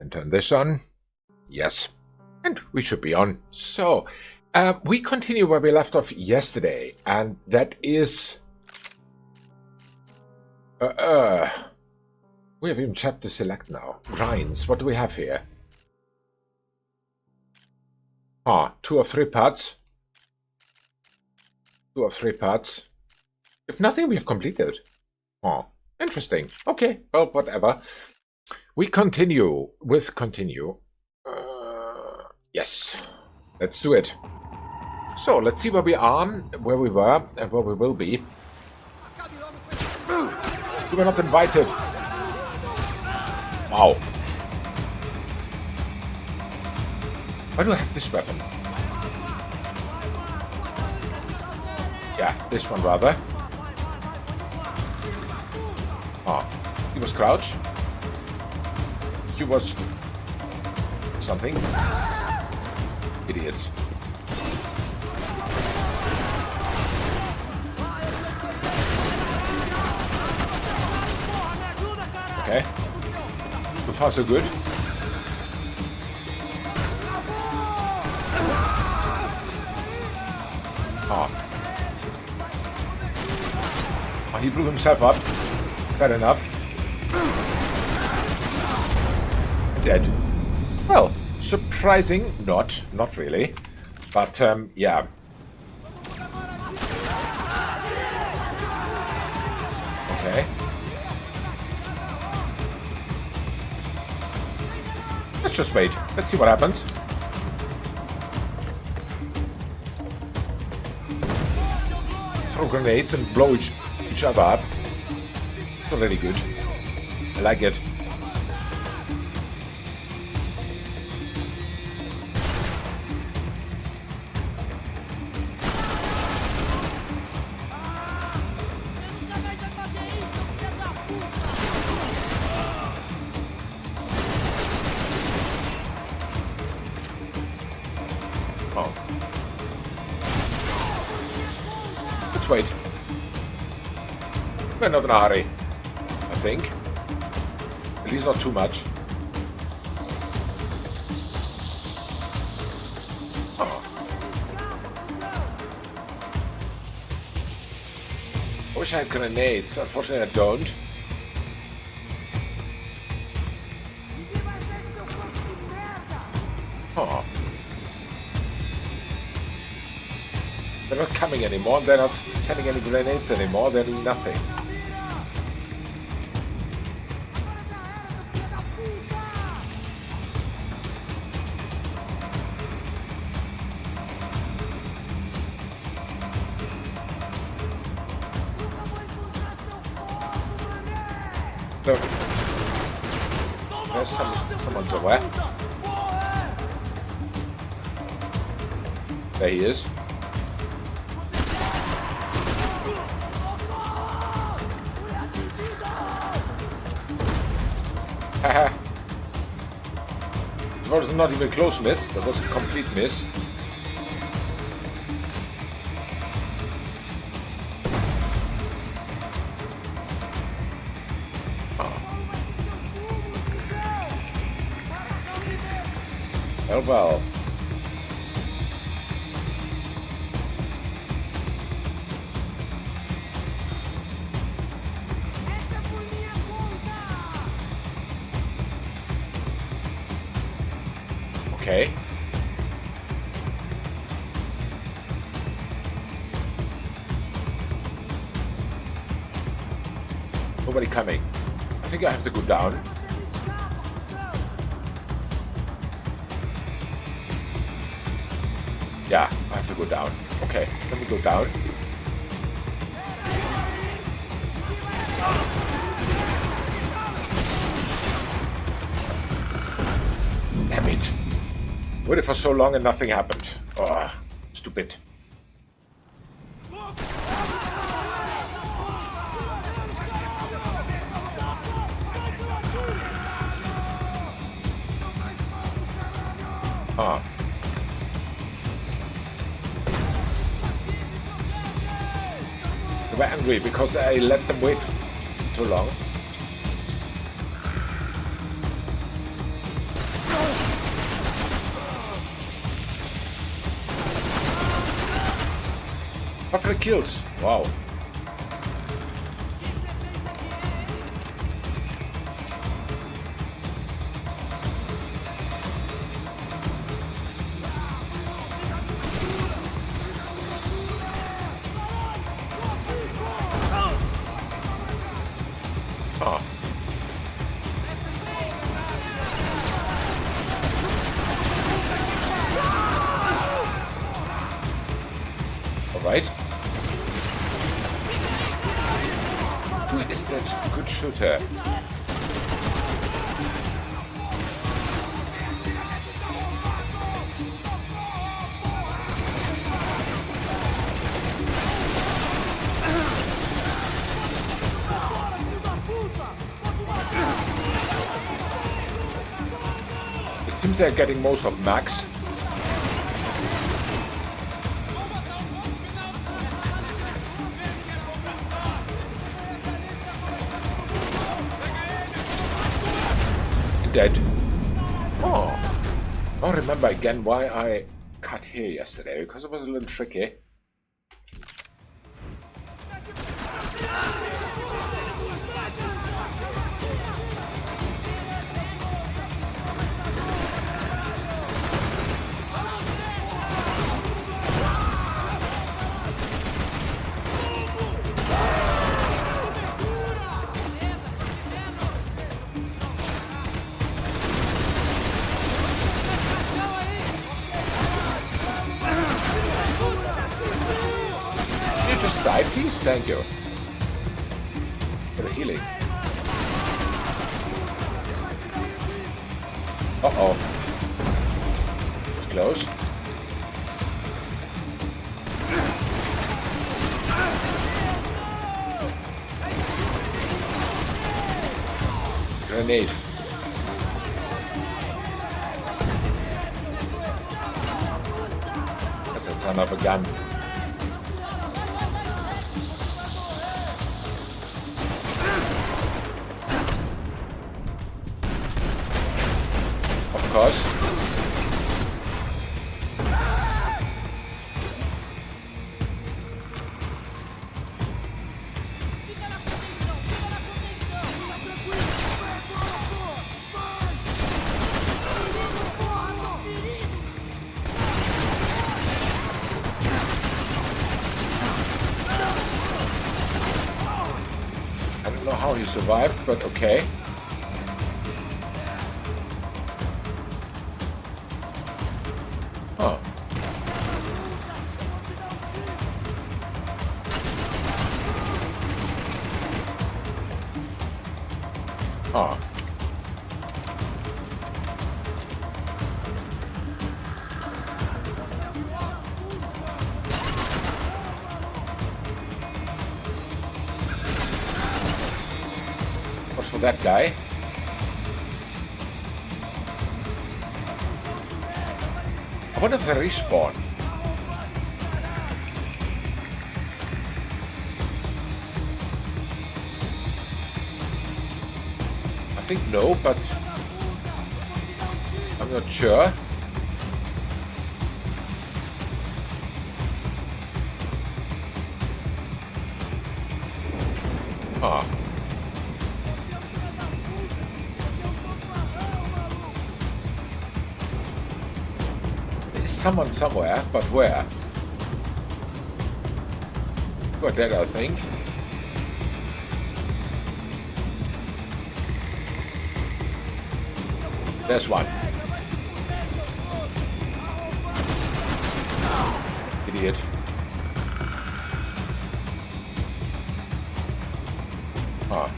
And turn this on. Yes. And we should be on. So, we continue where we left off yesterday, and that is... we have even chapter select now. Grinds, what do we have here? Ah, 2 of 3 parts. 2 of 3 parts. If nothing, we have completed. Oh, interesting. Okay, well, whatever. We continue with continue. Yes, let's do it. So, let's see where we are, where we were, and where we will be. You were not invited. Wow. Why do I have this weapon? Yeah, this one rather. Oh, he was crouched. He was something. Idiots. Okay. So far so good. Oh. Oh, he blew himself up. Fair enough. Dead. Well, surprising. Not really. But, yeah. Okay. Let's just wait. Let's see what happens. Throw grenades and blow each other up. It's already good. I like it. Oh. Let's wait. We're not in a hurry, I think. At least not too much. Oh. I wish I had grenades. Unfortunately, I don't. Oh. They're not coming anymore. They're not sending any grenades anymore. They're doing nothing. Look. There's someone somewhere. There he is. Haha. That was not even a close miss. That was a complete miss. Oh well. Okay. Nobody coming. I think I have to go down. Yeah, I have to go down. Okay, let me go down. Damn it. Waited for so long and nothing happened. Oh, stupid. Ah. They were angry because I let them wait too long. Several kills. Wow. Oh. Right. Who is that good shooter? It seems they're getting most of Max. Dead. Oh. I'll remember again why I cut here yesterday, because it was a little tricky. Die, please. Thank you for the healing. Uh-oh. It's close. Grenade. That's a son of a gun. Of course. I don't know how he survived, but okay. Huh. Huh. What's for that guy? I wonder if they respawn. I think no, but I'm not sure. Ah. There's someone somewhere, but where? Got that, I think. There's one. Idiot. Huh.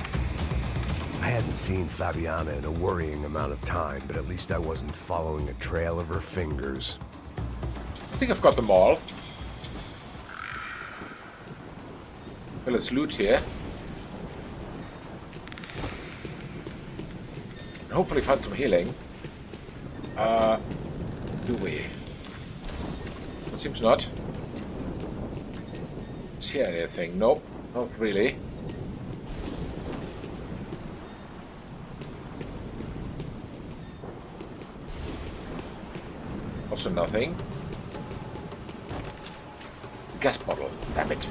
I hadn't seen Fabiana in a worrying amount of time, but at least I wasn't following a trail of her fingers. I think I've got them all. Well, let's loot here. And hopefully find some healing. Do we? It seems not. Is here anything? Nope, not really. Also nothing. gas bottle. Damn it.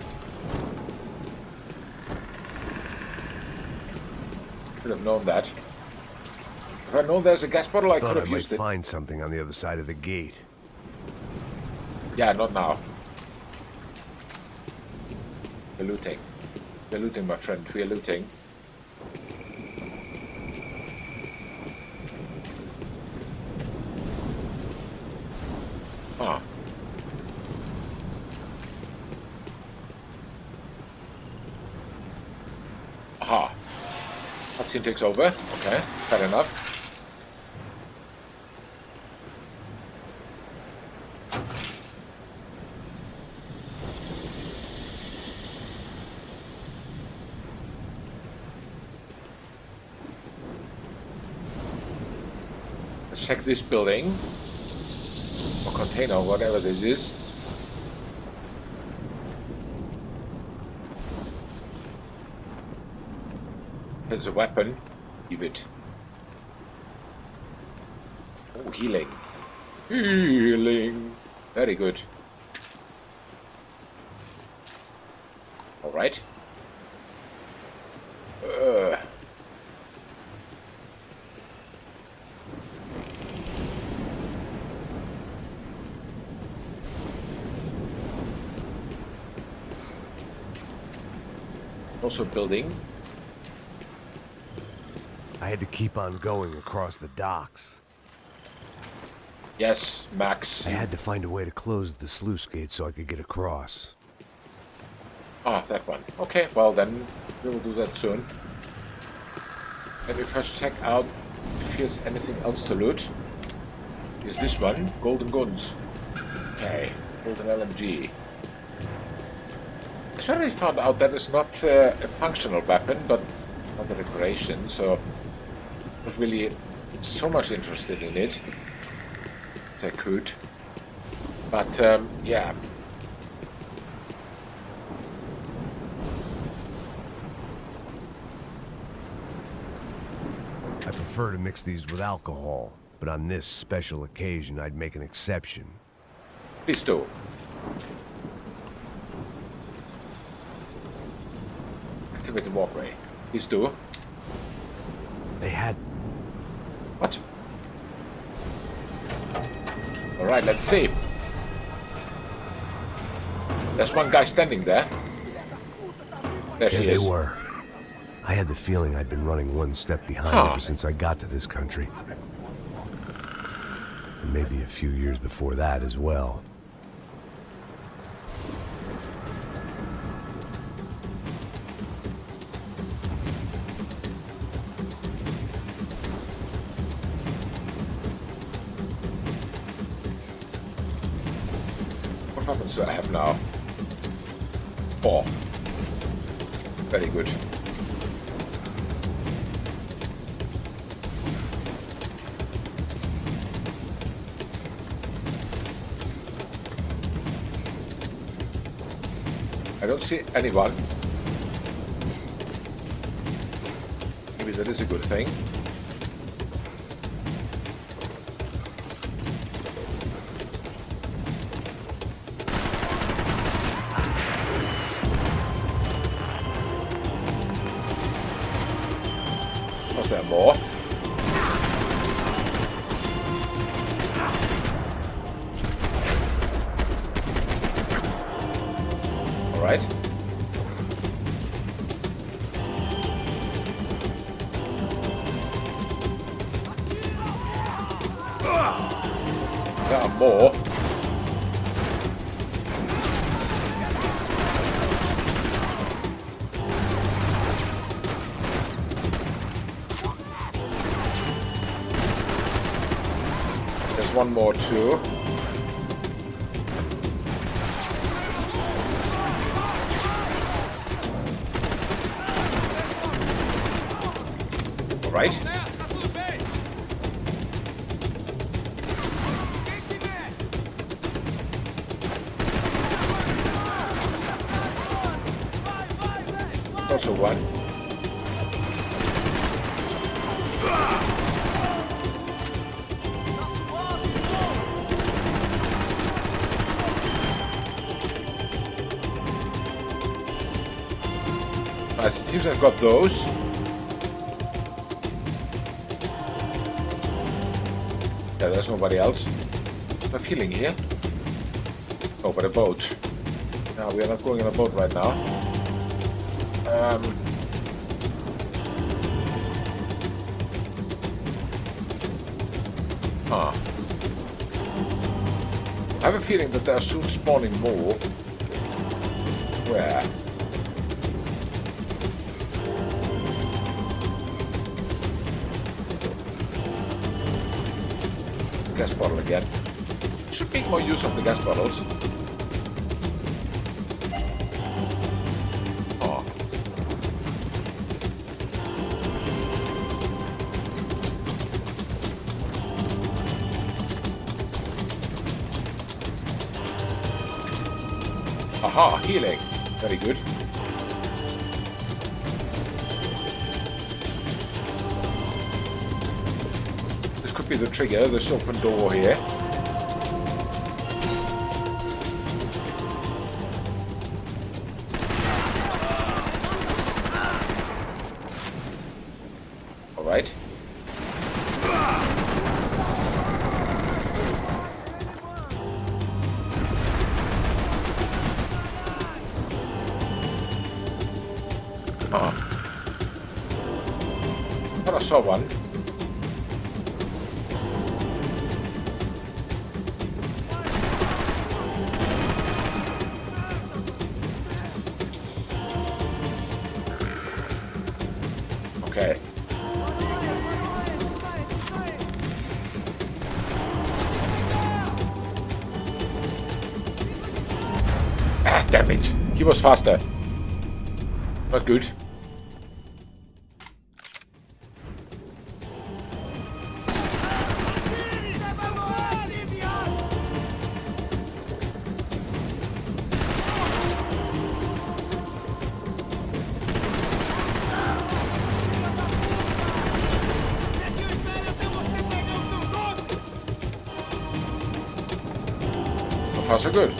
Should have known that. If I'd known there's a gas bottle, I could have used it. Might find something on the other side of the gate. Yeah, not now. We're looting. We're looting, my friend. We're looting. Ah. Aha. Cutscene takes over. Okay, fair enough. Let's check this building. Or container, whatever this is. There's a weapon. Leave it. Oh, healing. Healing. Very good. Alright. Also building. I had to keep on going across the docks. Yes, Max. I had to find a way to close the sluice gate so I could get across. Ah, that one. Okay, well then, we will do that soon. Let me first check out if here's anything else to loot. Here's this one. Golden guns. Okay, golden LMG. I already found out that it's not a functional weapon, but not a decoration, so not really so much interested in it as I could. But yeah. I prefer to mix these with alcohol, but on this special occasion I'd make an exception. Please do. Activate the walkway. Please do. They had... What? Alright, let's see. There's one guy standing there. There she is. They were. I had the feeling I'd been running one step behind ever since I got to this country. And maybe a few years before that as well. What weapons do I have now? 4. Very good. I don't see anyone. Maybe that is a good thing. Was there more? Alright. There are more. There's one more too. All right. Also one. Nice, it seems I've got those. Yeah, there's nobody else. No feeling here. Oh, but a boat. No, we are not going on a boat right now. I have a feeling that they are soon spawning more. Where? Gas bottle again. Should make more use of the gas bottles. Oh. Aha, healing. Very good. This could be the trigger, this open door here. Alright. Thought I saw one. Okay. Ah, damn it. He was faster. Not good. So far so good.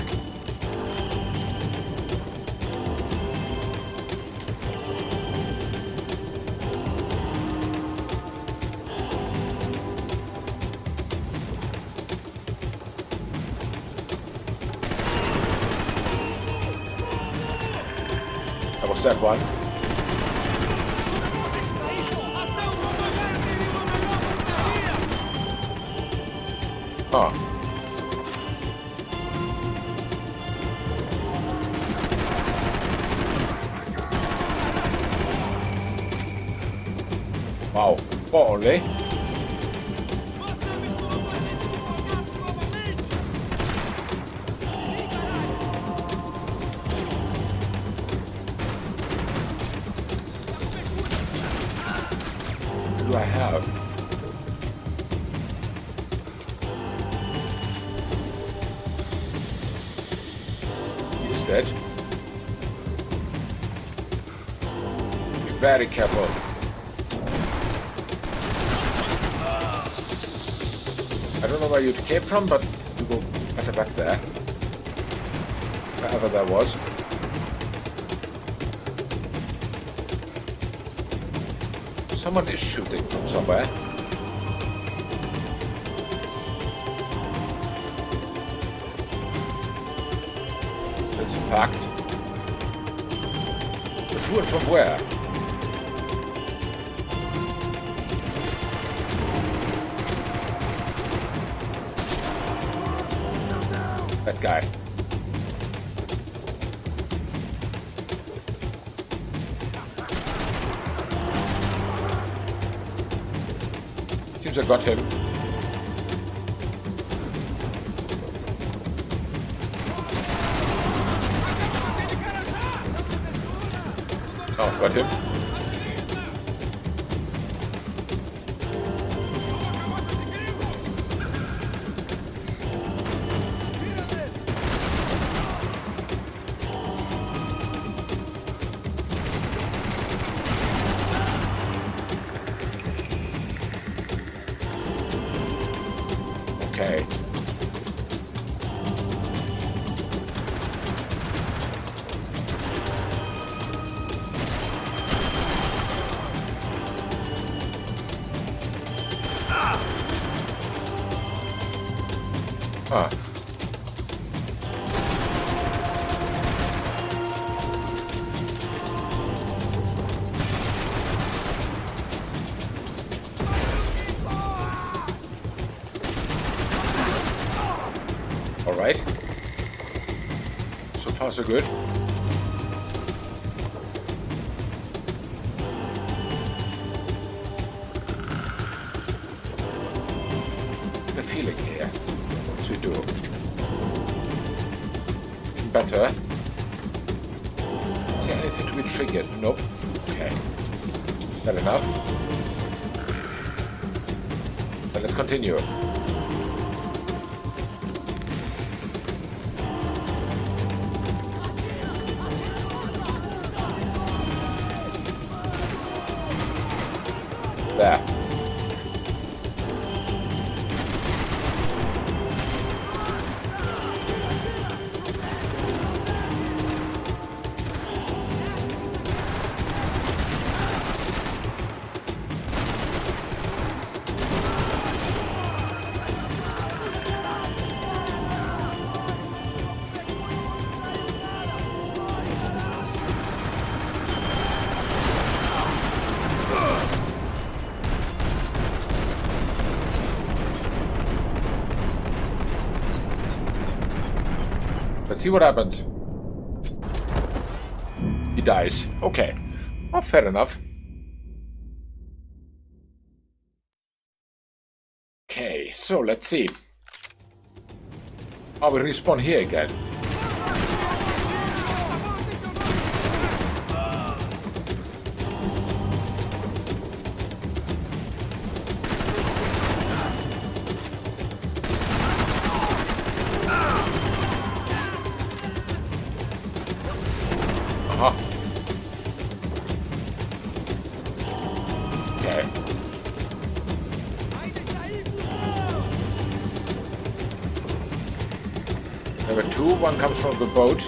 That was that one. Oh. Wow, 4 only. What do I have? He is dead. Be very careful. I don't know where you came from, but you go better back there. Wherever that was. Someone is shooting from somewhere. That's a fact. But who and from where? That guy. Seems I got him. Oh, got him. Okay. Ah. All right. So far, so good. The feeling here. What we do? Better. Is there anything to be triggered? Nope. Okay. Not enough. Then let's continue. There. Let's see what happens. He dies. Okay. Oh, fair enough. Okay, so let's see. Oh, we respawn here again. Okay. Number two, one comes from the boat.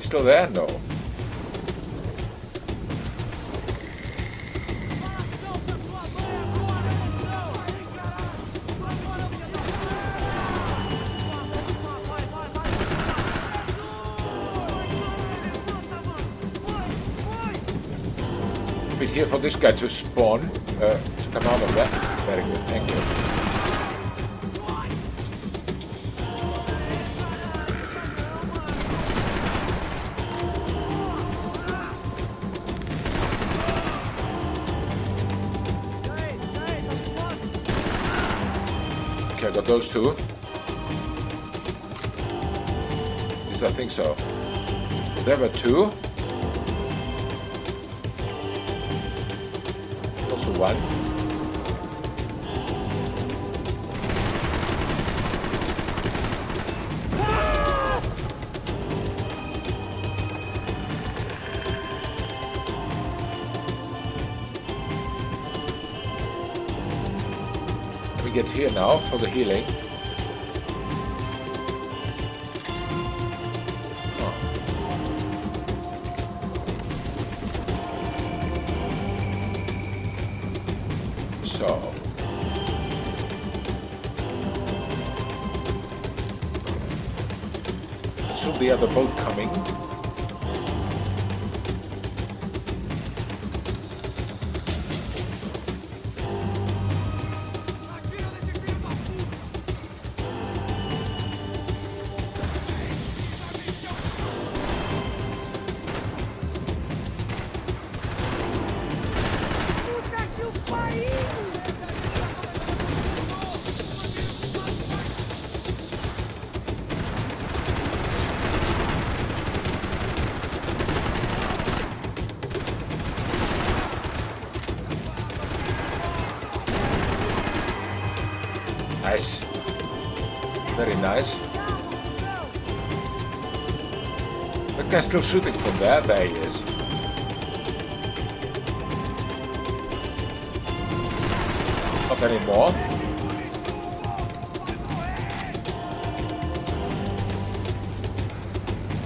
Still there? No. Wait here for this guy to spawn, to come out of that. Very good, thank you. Okay, I got those two. Yes, I think so. There were two. Also one. We get here now for the healing. So. Soon the other boat coming. Nice. Very nice. That guy's still shooting from there. There he is. Not anymore.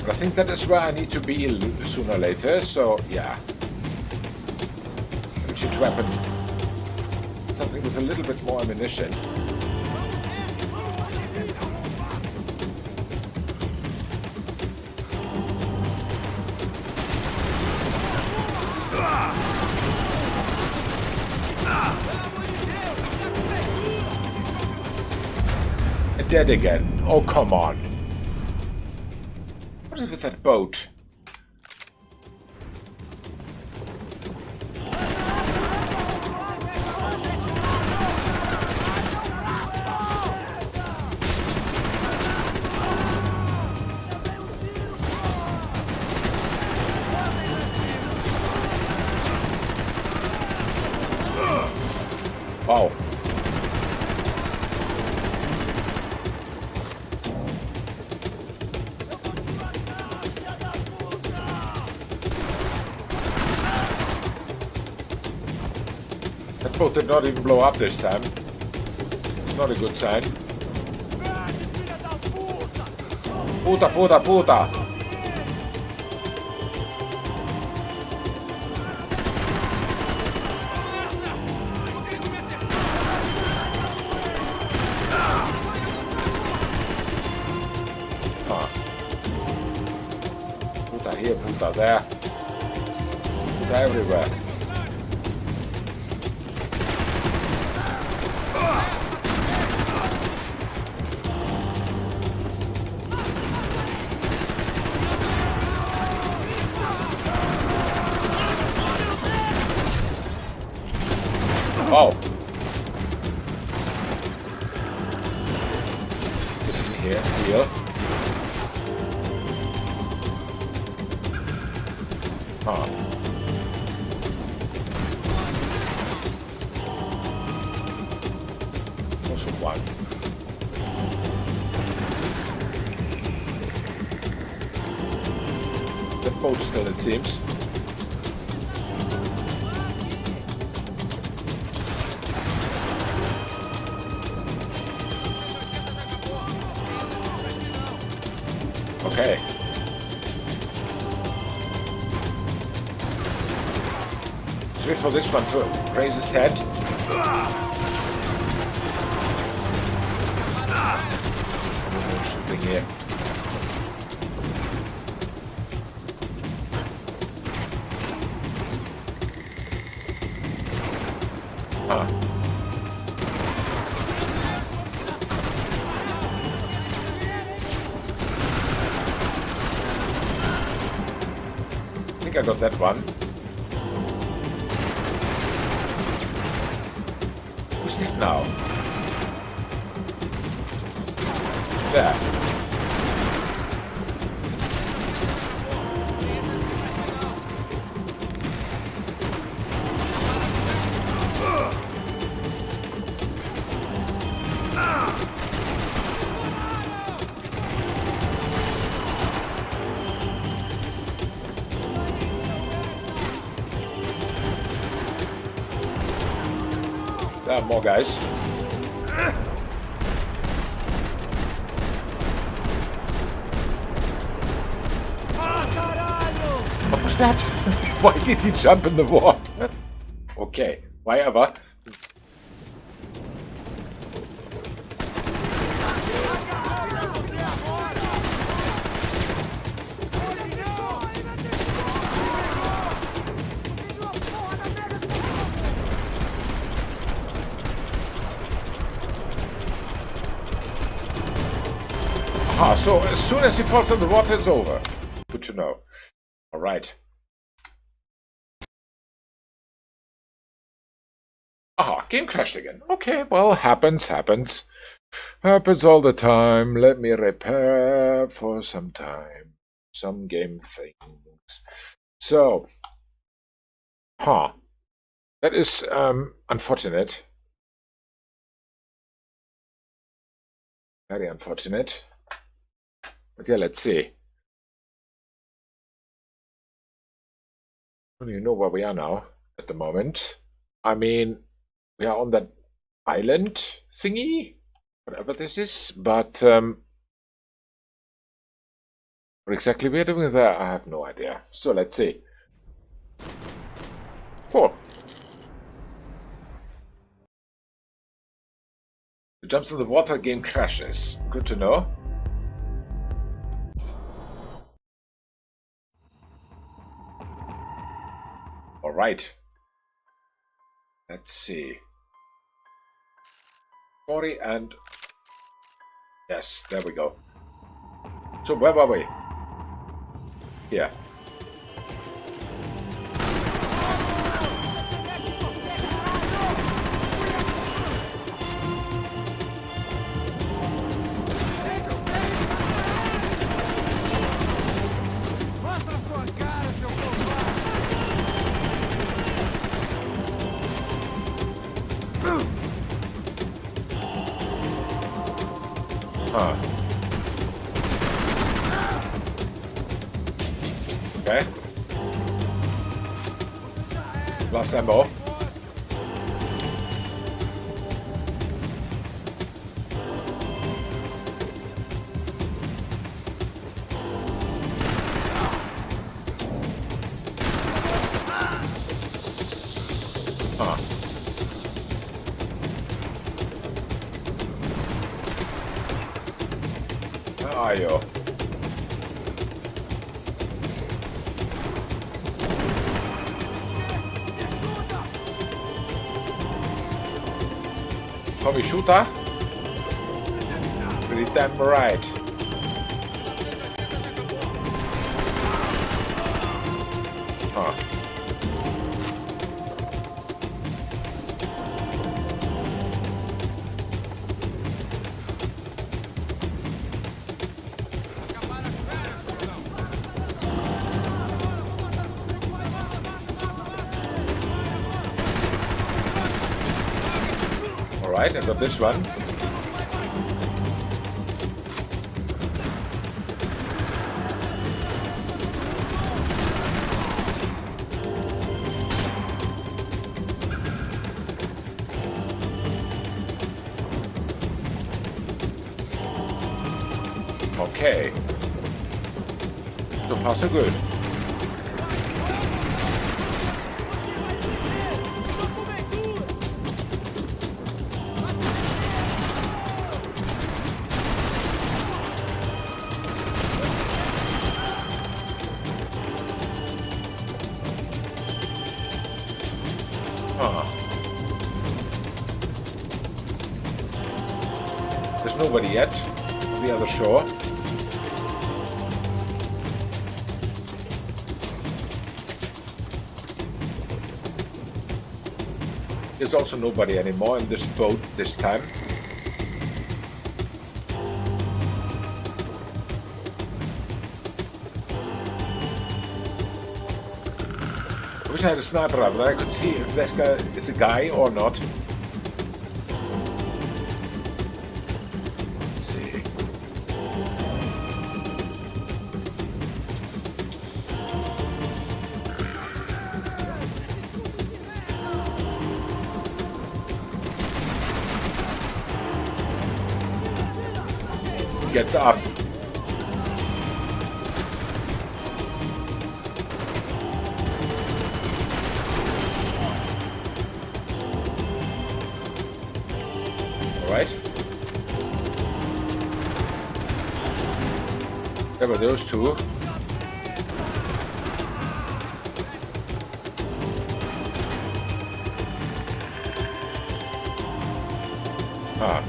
But I think that is where I need to be sooner or later, so yeah. Let me change weapon. Something with a little bit more ammunition. Dead again. Oh, come on. What is with that boat? Wow. That boat did not even blow up this time. It's not a good sign. Puta, puta, puta! Puta here, puta there. Puta everywhere. Oh. Here, here. Huh. Also one. The boat still, it seems. Okay. Let's wait for this one to raise his head. Shooting here. Huh. I think I got that one. Who's that now? There. There are more guys. What was that? Why did he jump in the water? Okay, why ever? Aha, so as soon as he falls in the water, it's over. Good to know. All right. Aha, game crashed again. Okay, well, happens. Happens all the time. Let me repair for some time. Some game things. So, that is unfortunate. Very unfortunate. But yeah, let's see. I don't even know where we are now at the moment. I mean, we are on that island thingy, whatever this is, but what exactly we're doing there, I have no idea. So let's see. Cool. The jumps in the water, game crashes. Good to know. All right. Let's see. 40 and... Yes, there we go. So where were we? Here. Okay. Last ammo. Where are you? Tommy shooter? Pretty damn right. Alright, I got this one. Okay. So far so good. There's nobody yet on the other shore. There's also nobody anymore in this boat this time. I wish I had a sniper rifle, then I could see if this guy is a guy or not. Let's see. Gets up. Alright. There were those two. Ah.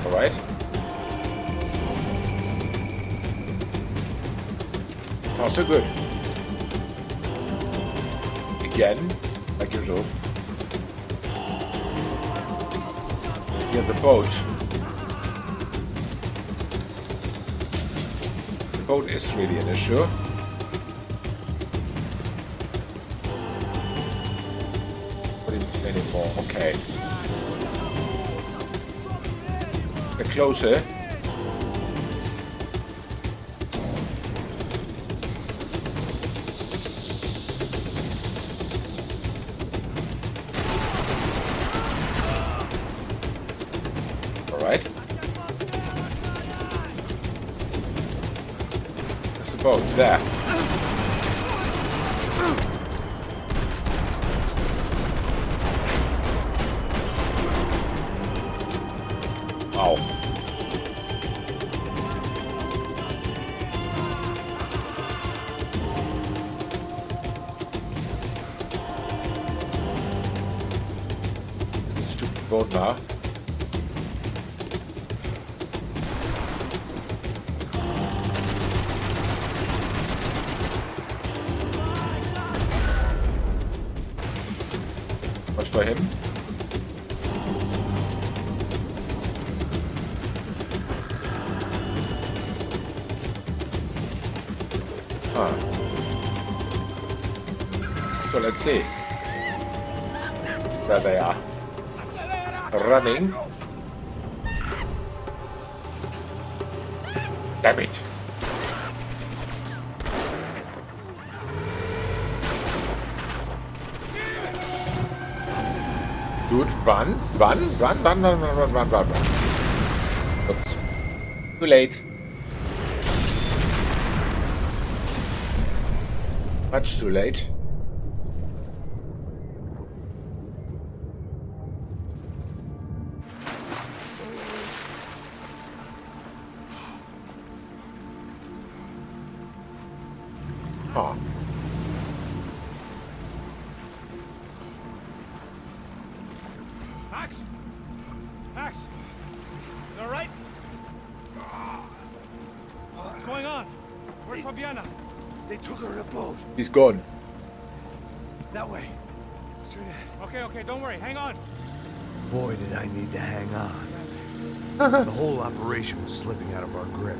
Alright. Far so good. Again, like usual. Get the boat. The boat is really an issue. But anymore. Okay. Get closer. Alright. There's the boat there. Ow. Stupid boat now. Watch for him. So let's see. There they are. Running. Damn it. Good. Run. Run. Oops. Too late. Much too late. Oh. Max? Max? You alright? What's going on? Where's Fabiana? They took her in a boat. He's gone. That way. Straight ahead. Okay, don't worry. Hang on. Boy, did I need to hang on. The whole operation was slipping out of our grip.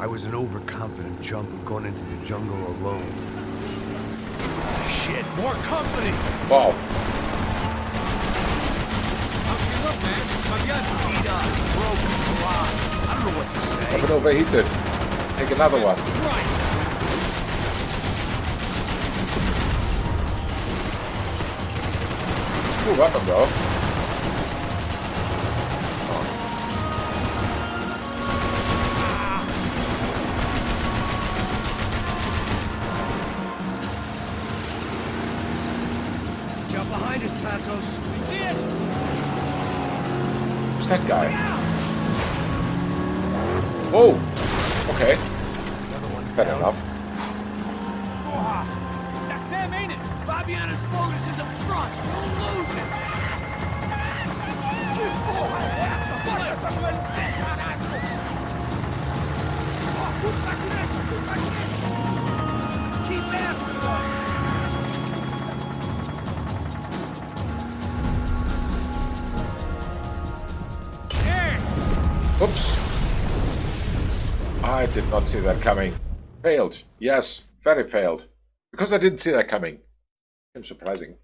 I was an overconfident chump who'd gone into the jungle alone. Shit, more company! Wow. How's she look, man? Fabiana. Beat up, broken, alive. I don't know what to say. I've been overheated. Take another one. Right. It's a cool weapon though. Jump behind us, Passos. See it? Who's that guy? Whoa! Okay. Fair enough. That's them, ain't it? Fabiana's boat is in the front. We'll lose it. Keep after them. Oops. I did not see that coming. Failed. Yes, very failed. Because I didn't see that coming. Seems surprising.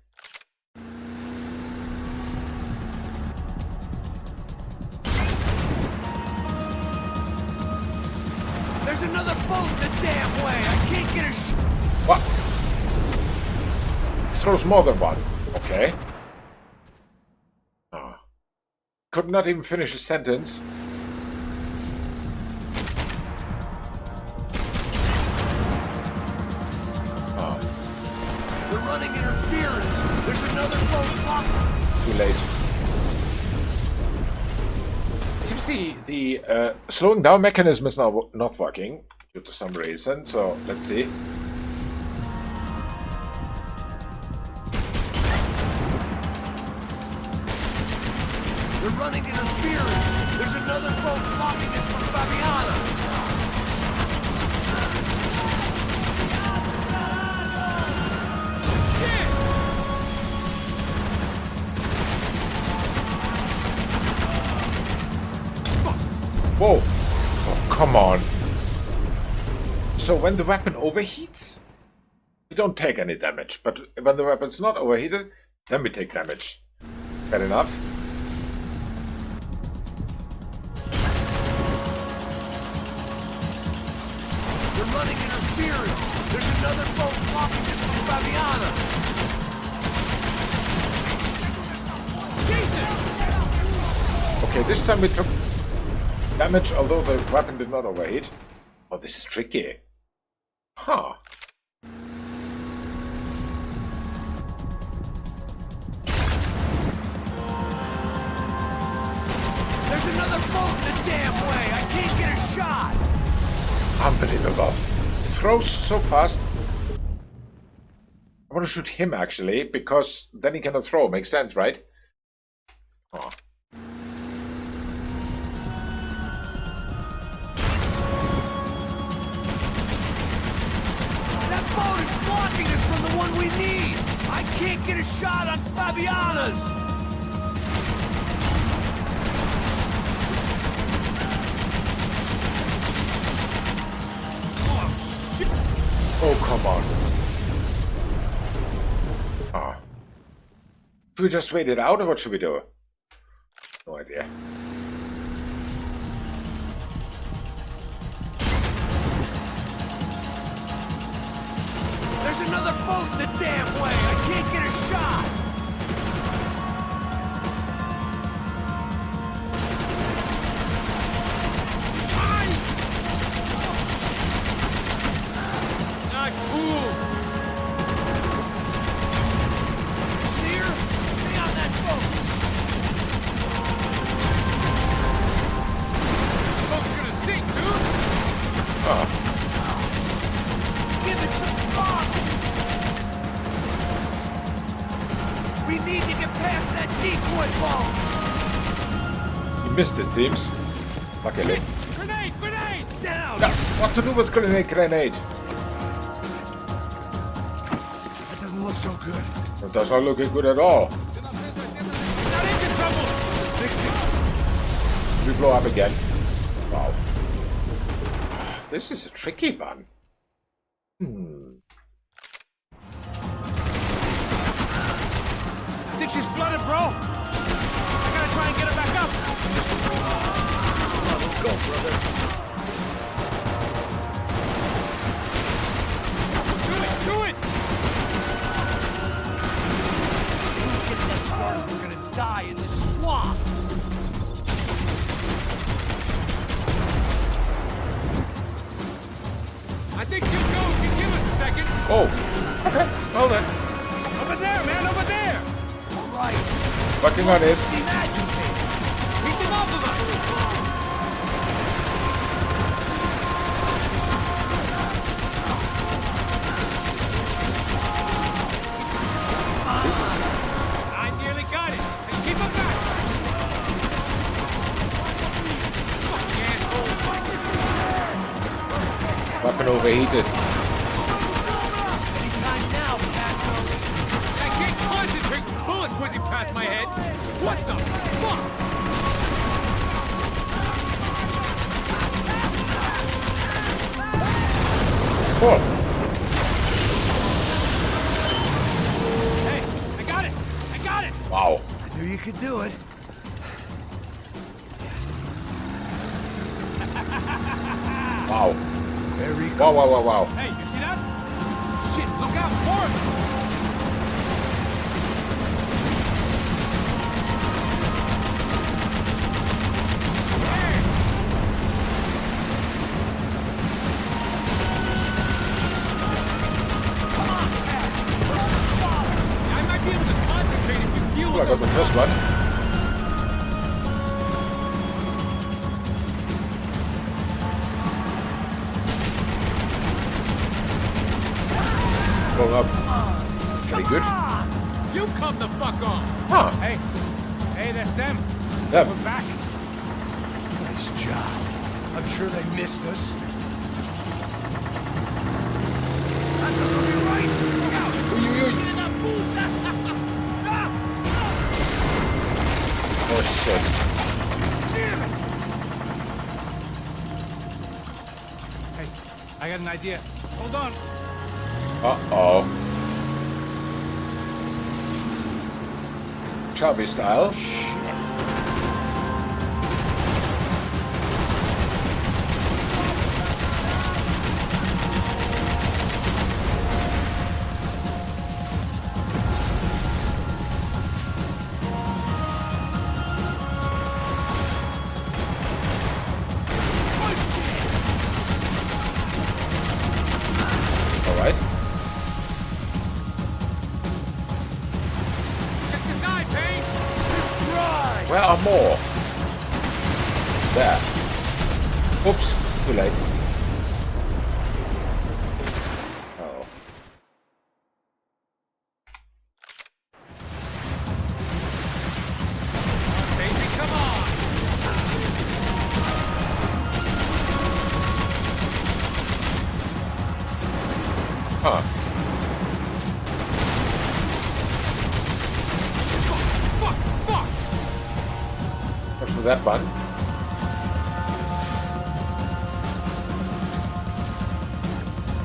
There's another boat the damn way. I can't get a What? Throws more than one. Okay. Ah. Could not even finish a sentence. They're running interference. There's another boat blocking. Too late. Seems the slowing down mechanism is now not working due to some reason. So let's see. They're running interference. There's another boat blocking us from Fabiana. Whoa! Oh, come on. So when the weapon overheats, you don't take any damage. But when the weapon's not overheated, Then we take damage. Fair enough. They're running interference. There's another boat blocking us from Fabiana. Jesus! Okay, this time we took damage, although the weapon did not overheat. Oh, this is tricky. Huh. There's another boat the damn way. I can't get a shot. Unbelievable. It throws so fast. I want to shoot him, actually, because then he cannot throw. Makes sense, right? Oh. That boat is blocking us from the one we need. I can't get a shot on Fabiana's. Oh, come on. Ah. Should we just wait it out, or what should we do? No idea. There's another boat the damn way. I can't get a shot. Not cool. See her? Stay on that boat. The boat's gonna sink, dude. Ah. Give it some thought. We need to get past that decoy boat. He missed it, seems. Luckily. Grenade! Grenade! Down! Yeah, what to do with grenade? That doesn't look so good. That does not look good at all. Not engine trouble! We blow up again. Wow. This is a tricky one. I think she's flooded, bro. I gotta try and get her back up. Let's go, brother. Do it! Do it! If we get that started, we're gonna die in this swamp. I think you can give us a second. Oh. Okay. Well then. Over there, man, over there! All right. Working on it. See magic. Keep them off of us! This is... I nearly got it. Hey, keep them back! Fucking asshole. Weapon overheated. Anytime now, assholes. I can't concentrate with bullets whizzing past my head. What the fuck? Oh. Hey, I got it! I got it! Wow. I knew you could do it. Wow. Very good. Wow, wow, wow, wow. Hey, you see that? Shit, look out for it! I might be able to concentrate if you deal Well, I with got the those first one. Going up. Very good. You come the fuck on! Huh. Hey, that's them. Yeah. We're back. Nice job. I'm sure they missed us. That's us on your right. Look out! Ui, ui, ui. Get in that booth! Oh shit. Damn it! Hey, I got an idea. Hold on. Uh-oh. Shelby style. Alright. Check this eye, Payne! Where are more? There. Oops, too late. Oh. Baby, come on! Huh. Fuck! Fuck! What's with that one?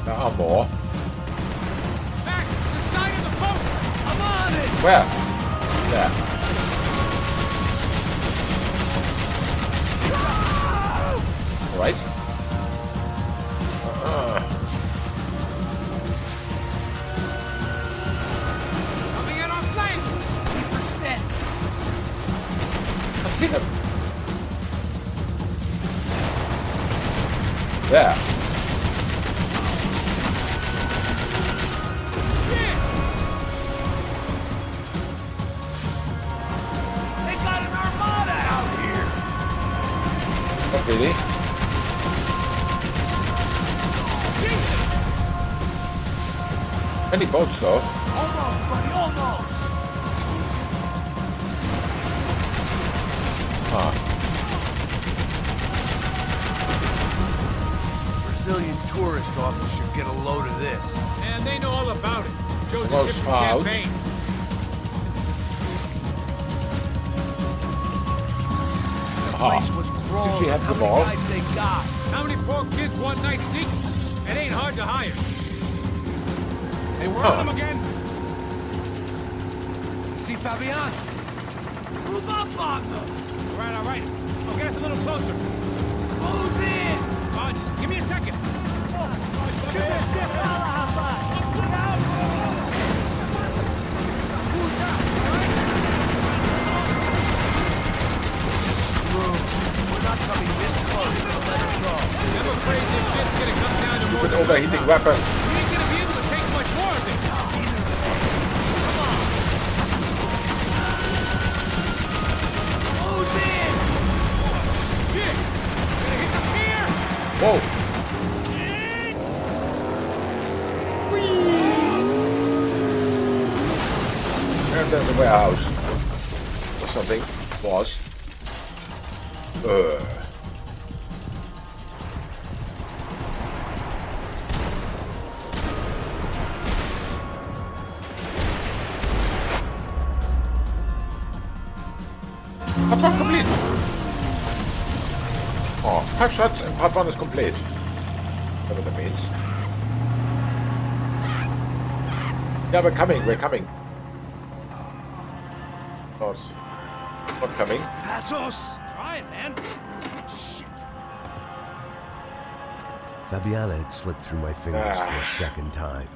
There are more. Back! The side of the boat! I'm on it! Where? There. Right. Coming at our flank! Keep her steady! I've seen him. There. They got an armada out here! Not really. Jesus! Many boats though. Almost, buddy, almost! Huh. Brazilian tourist office should get a load of this. And they know all about it. Shows a Almost different fouled. campaign. Place was crawling. Did we have How them many all? guys they got? How many poor kids want nice sneakers? It ain't hard to hire. Hey, we're Huh. on them again. See Fabian? Move up on them. All right. I'll get us a little closer. Close in. Come on, just give me a second. We're not coming this close. Let her go. I'm afraid this shit's gonna come down to more With than overheating weapon. we ain't gonna be able to take much more of it. Close in. Shit! Gonna hit the pier. Whoa. And there's a warehouse. Or something. Was. Part 1 complete. Oh, 5 shots and part 1 is complete. Whatever that means. Yeah, we're coming. Not coming. Passos. Try it, man. Shit. Fabiana had slipped through my fingers for Ah. a second time.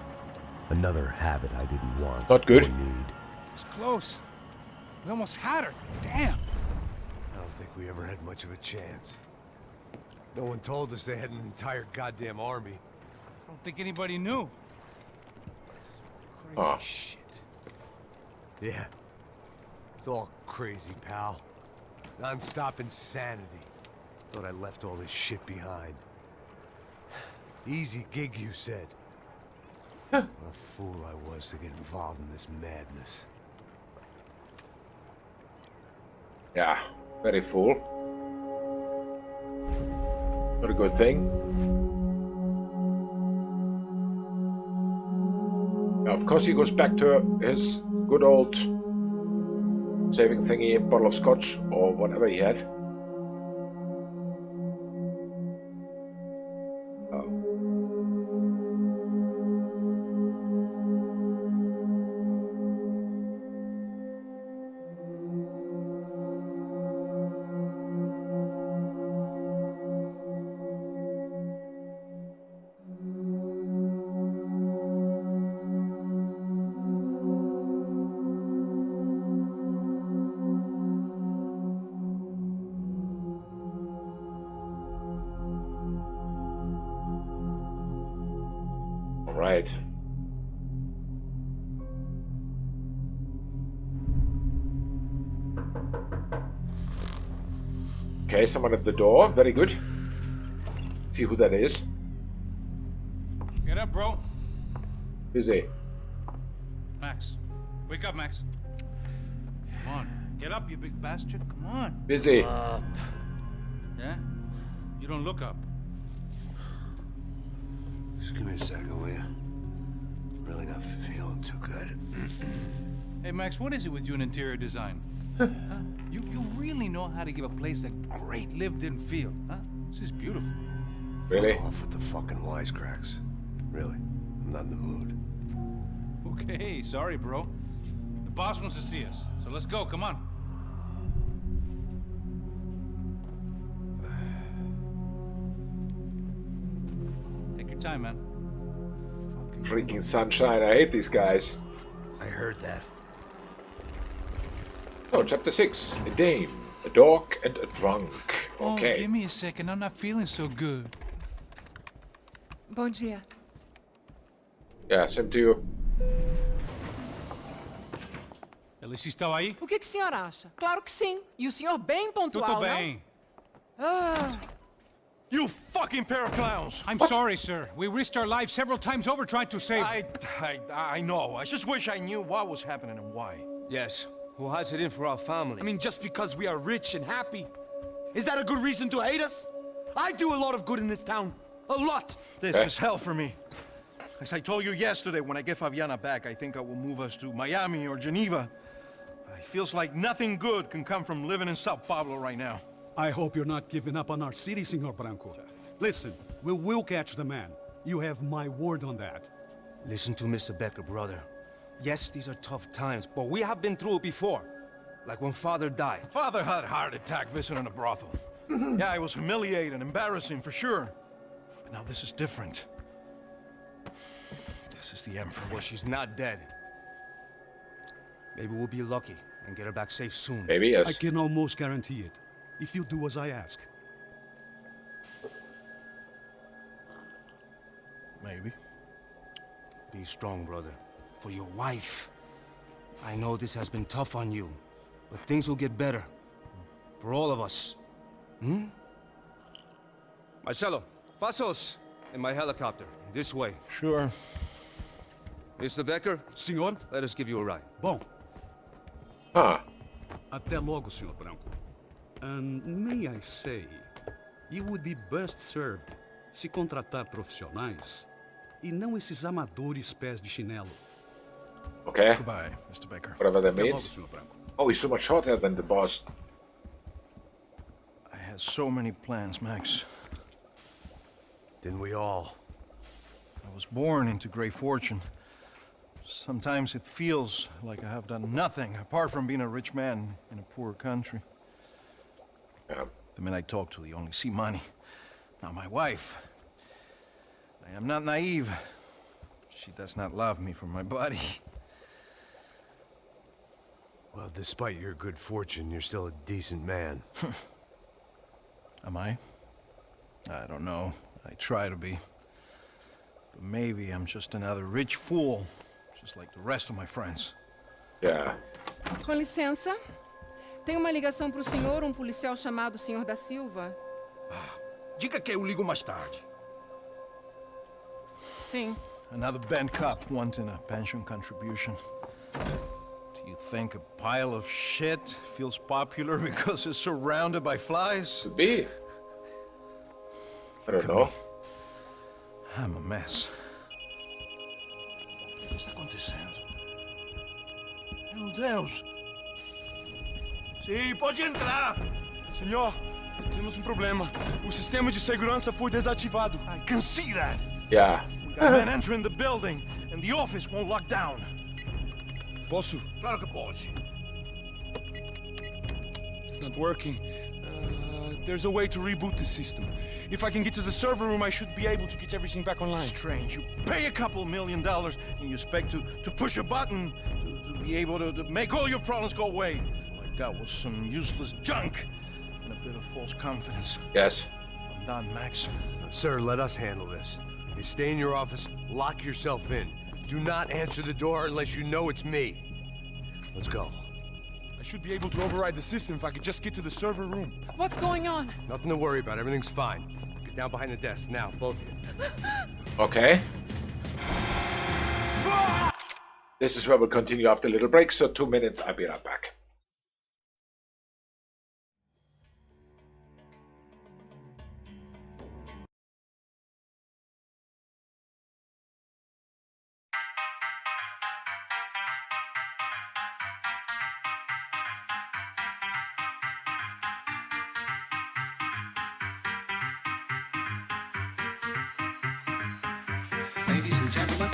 Another habit I didn't want. Not good. or need. It's close. We almost had her. Damn. I don't think we ever had much of a chance. No one told us they had an entire goddamn army. I don't think anybody knew. Crazy Ah. shit. Yeah. It's all crazy, pal. Non-stop insanity. Thought I left all this shit behind. Easy gig, you said. What a fool I was to get involved in this madness. Yeah, very full. Not a good thing. Now, of course, he goes back to his good old saving thingy, bottle of scotch, or whatever he had. Oh. All right. Okay, someone at the door. Very good. See who that is. Get up, bro. Busy. Max. Wake up, Max. Come on. Get up, you big bastard. Come on. Busy. Yeah? You don't look up. Just give me a second, will you? Really not feeling too good. Hey, Max, what is it with you in interior design? Huh? You really know how to give a place a great lived-in feel, huh? This is beautiful. Really? Off with the fucking wisecracks. Really, I'm not in the mood. Okay, sorry, bro. The boss wants to see us, so let's go, come on. Take your time, man. Freaking sunshine. I hate these guys. I heard that. Oh, chapter 6. A dame, a dog, and a drunk. Okay. Oh, give me a second. I'm not feeling so good. Bom dia. Yeah, same to you. Ela estava aí? O que o senhor acha? Claro que sim. E o senhor bem pontual, Tudo bem. You fucking pair of clowns! I'm sorry, sir. We risked our lives several times over trying to save... I know. I just wish I knew what was happening and why. Yes. Who has it in for our family? I mean, just because we are rich and happy, is that a good reason to hate us? I do a lot of good in this town. A lot. This is hell for me. As I told you yesterday, when I get Fabiana back, I think I will move us to Miami or Geneva. It feels like nothing good can come from living in Sao Paulo right now. I hope you're not giving up on our city, Senor Branco. Listen, we will catch the man. You have my word on that. Listen to Mr. Becker, brother. Yes, these are tough times, but we have been through it before. Like when Father died. Father had a heart attack visiting a brothel. Yeah, it was humiliating, embarrassing, for sure. But now this is different. This is the end for me. Well, she's not dead. Maybe we'll be lucky and get her back safe soon. Maybe, yes. I can almost guarantee it, if you do as I ask. Maybe. Be strong, brother. For your wife. I know this has been tough on you, but things will get better. For all of us. Hmm? Marcelo, pasos in my helicopter. This way. Sure. Mr. Becker, Senhor? let us give you a ride. Bom, Huh. até logo, Senhor Branco. And may I say, you would be best served se contratar profissionais e não esses amadores pés de chinelo. Okay. Goodbye, Mr. Becker. Whatever that Até logo, means. Senhor Branco. Oh, he's so much shorter than the boss. I had so many plans, Max. Didn't we all? I was born into great fortune. Sometimes it feels like I have done nothing apart from being a rich man in a poor country. Yeah. The men I talk to, they only see money. Not my wife. I am not naive. She does not love me for my body. Well, despite your good fortune, you're still a decent man. Am I? I don't know. I try to be. But maybe I'm just another rich fool, just like the rest of my friends. Yeah. Com licença. Tem uma ligação pro senhor, policial chamado Senhor da Silva. Diga que eu ligo mais tarde. Sim. Another bent cop wanting a pension contribution. Do you think a pile of shit feels popular because it's surrounded by flies? Could be. I don't know. I'm a mess. O que está acontecendo? Meu Deus! Sim, pode entrar! Senhor, temos problema. O sistema de segurança foi desativado. I can see that. Yeah. We got men entering the building, and the office won't lock down. Posso? Claro que pode. It's not working. There's a way to reboot the system. If I can get to the server room, I should be able to get everything back online. Strange. You pay a couple $1 million, and you expect to push a button to be able to make all your problems go away. All I got was some useless junk and a bit of false confidence. Yes. I'm done, Max. Sir, let us handle this. You stay in your office, lock yourself in. Do not answer the door unless you know it's me. Let's go. I should be able to override the system if I could just get to the server room. What's going on? Nothing to worry about. Everything's fine. Get down behind the desk now, both of you. Okay. This is where we'll continue after a little break, so 2 minutes, I'll be right back. Ladies and gentlemen.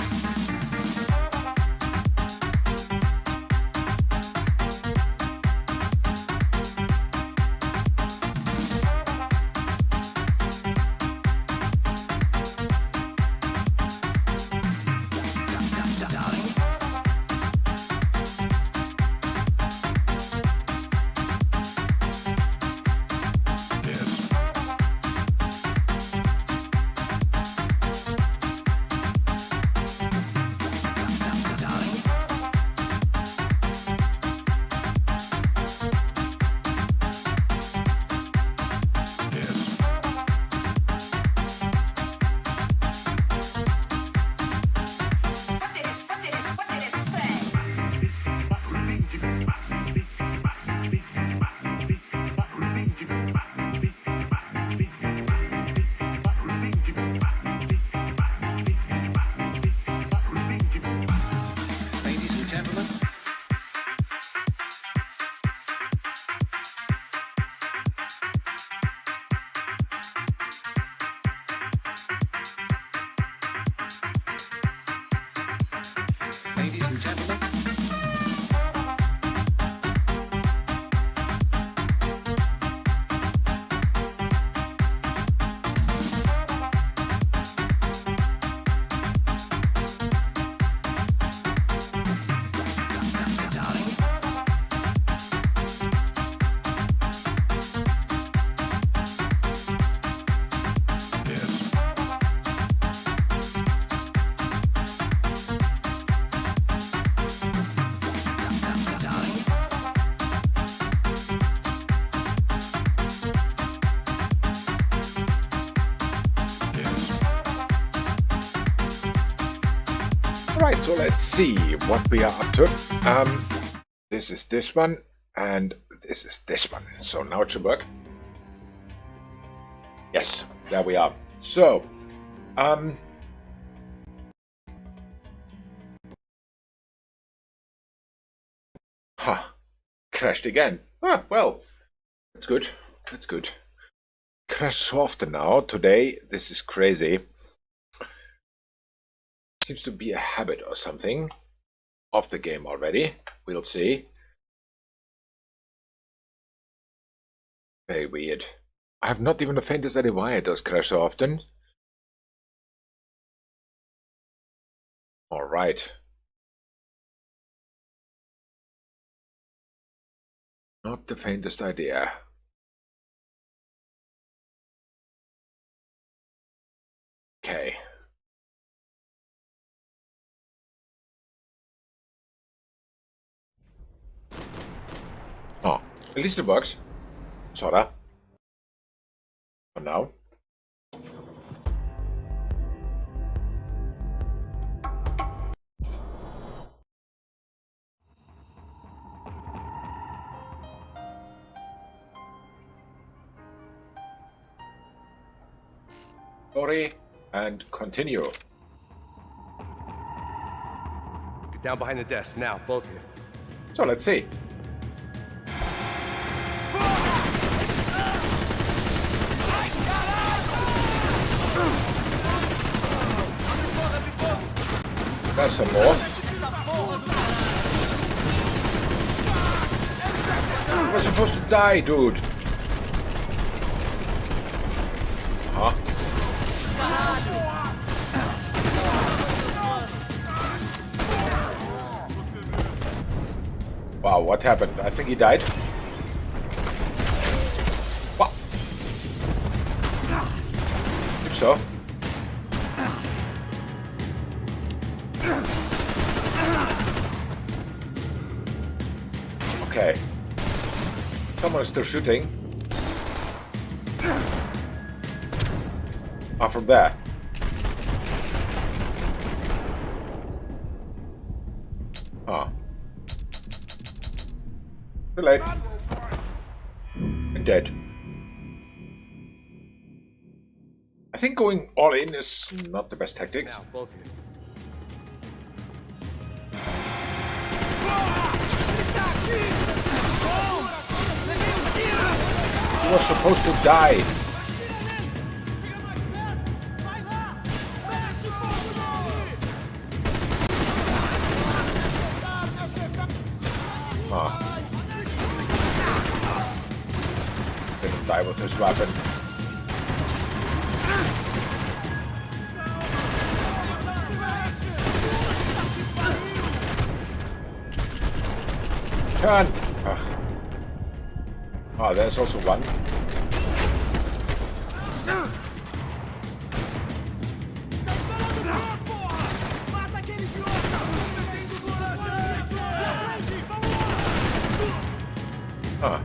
Right, so let's see what we are up to. This is this one, and this is this one. So now it should work. Yes, there we are. So, crashed again. Ah, well, that's good. That's good. Crashed so often now. Today, this is crazy. Seems to be a habit or something of the game already. We'll see. Very weird. I have not even the faintest idea why it does crash so often. All right. Not the faintest idea. Okay. Oh, at least it works. Sorta. For now. Story and continue. Get down behind the desk now, both of you. So let's see. There's some more. We're supposed to die, dude. Huh? Wow, what happened? I think he died. Wow. Think so. Okay. Someone is still shooting. Ah, from there. Ah. Too late. And dead. I think going all in is not the best tactics. Now, both of you. He was supposed to die. Ah. Didn't die with his weapon. Turn! Ah, there's also one. Huh.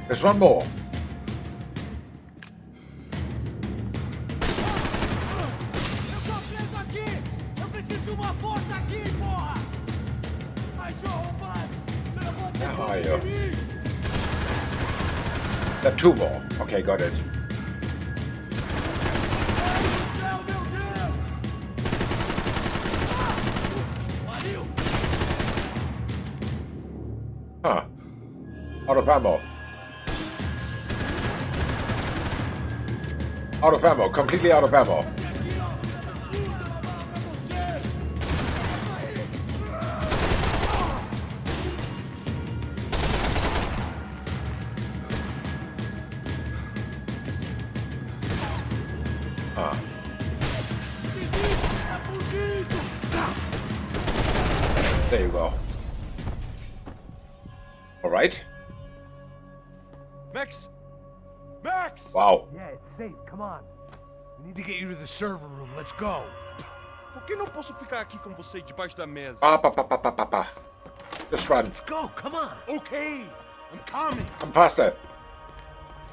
There's one more. Where are you? There are two more. Okay, got it. Huh. Out of ammo. Out of ammo. Completely out of ammo. There you go. All right. Max! Max! Wow. Yeah, it's safe. Come on. We need to get you to the server room. Let's go. Por que não posso ficar aqui com você debaixo da mesa? Just run. Let's go. Come on. Okay, I'm coming. Come faster.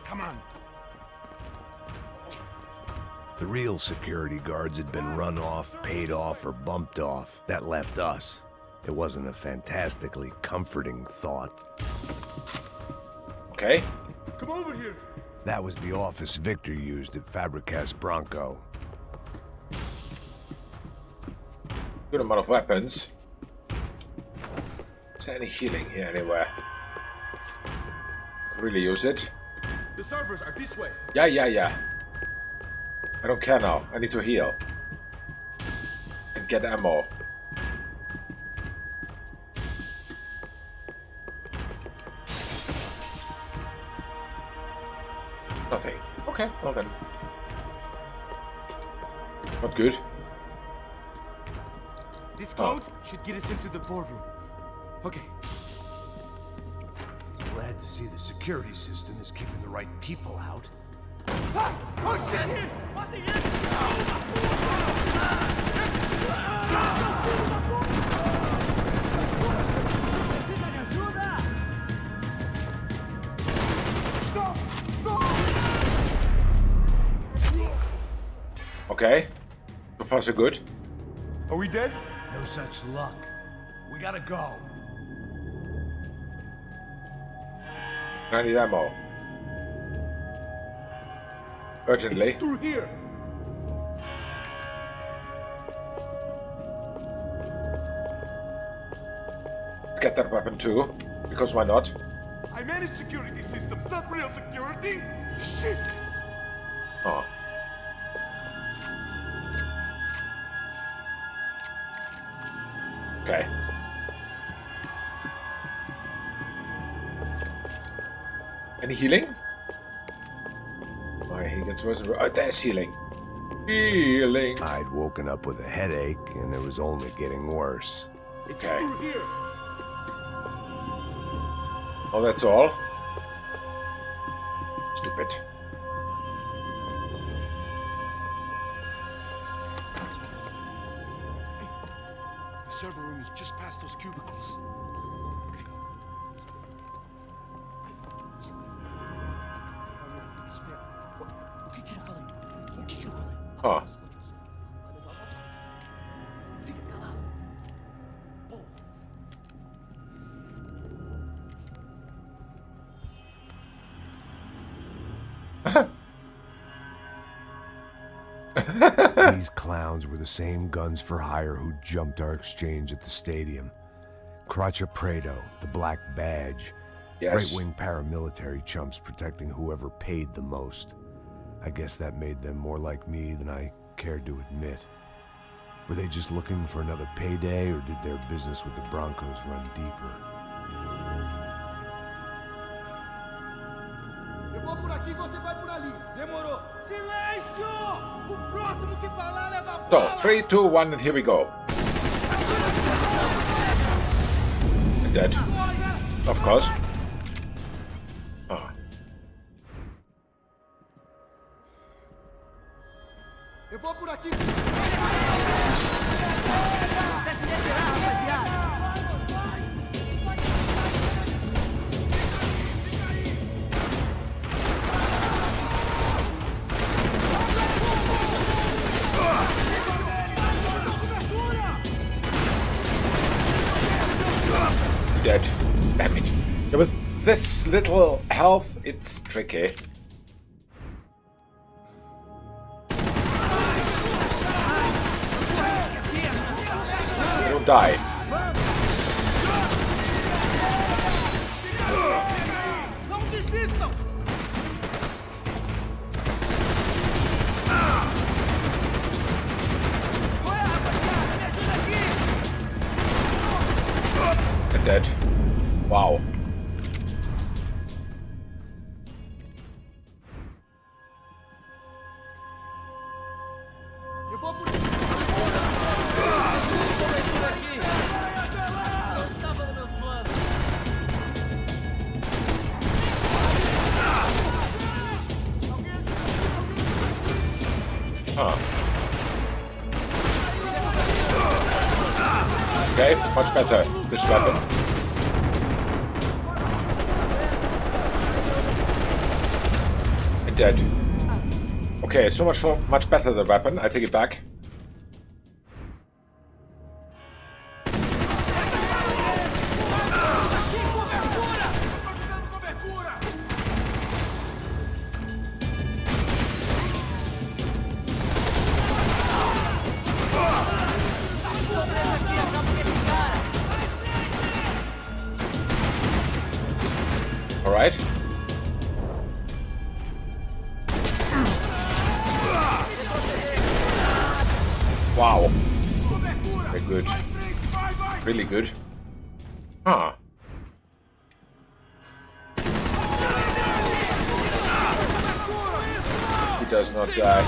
Come on. The real security guards had been run off, paid off, or bumped off. That left us. It wasn't a fantastically comforting thought. Okay. Come over here. That was the office Victor used at Fabricas Bronco. Good amount of weapons. Is there any healing here anywhere? Could really use it. The servers are this way. Yeah. I don't care now. I need to heal. And get ammo. Nothing. Okay, well then. Not good. This code should get us into the boardroom. Okay. Glad to see the security system is keeping the right people out. Ah! Oh shit! What the Okay. So far so good. Are we dead? No such luck. We gotta go. I need ammo. Urgently. It's through here. Let's get that weapon too. Because why not? I manage security systems, not real security. Shit. Oh. Okay. Any healing? Oh, he gets worse and worse. Oh, there's healing. Healing. I'd woken up with a headache, and it was only getting worse. Okay. Oh, that's all? Stupid. The server room is just past those cubicles. Huh. These clowns were the same guns for hire who jumped our exchange at the stadium. Craccia Prado, the Black Badge. Yes. Right-wing paramilitary chumps protecting whoever paid the most. I guess that made them more like me than I cared to admit. Were they just looking for another payday, or did their business with the Broncos run deeper? Eu vou por aqui, você vai por ali. Demorou. Silêncio! O próximo que falar leva a So, bala. 3, 2, 1, and here we go. And dead. Of course. Ah. Eu vou por aqui. Dead. Damn it. Yeah, with this little health, it's tricky. You'll die. Não desistam! And dead. Wow. Eu vou por aqui. Não estava nos meus planos. Huh. Okay, much better, this weapon. And dead. Okay, so much better the weapon, I take it back. Alright. Wow. Very good. Really good. Huh. He does not die.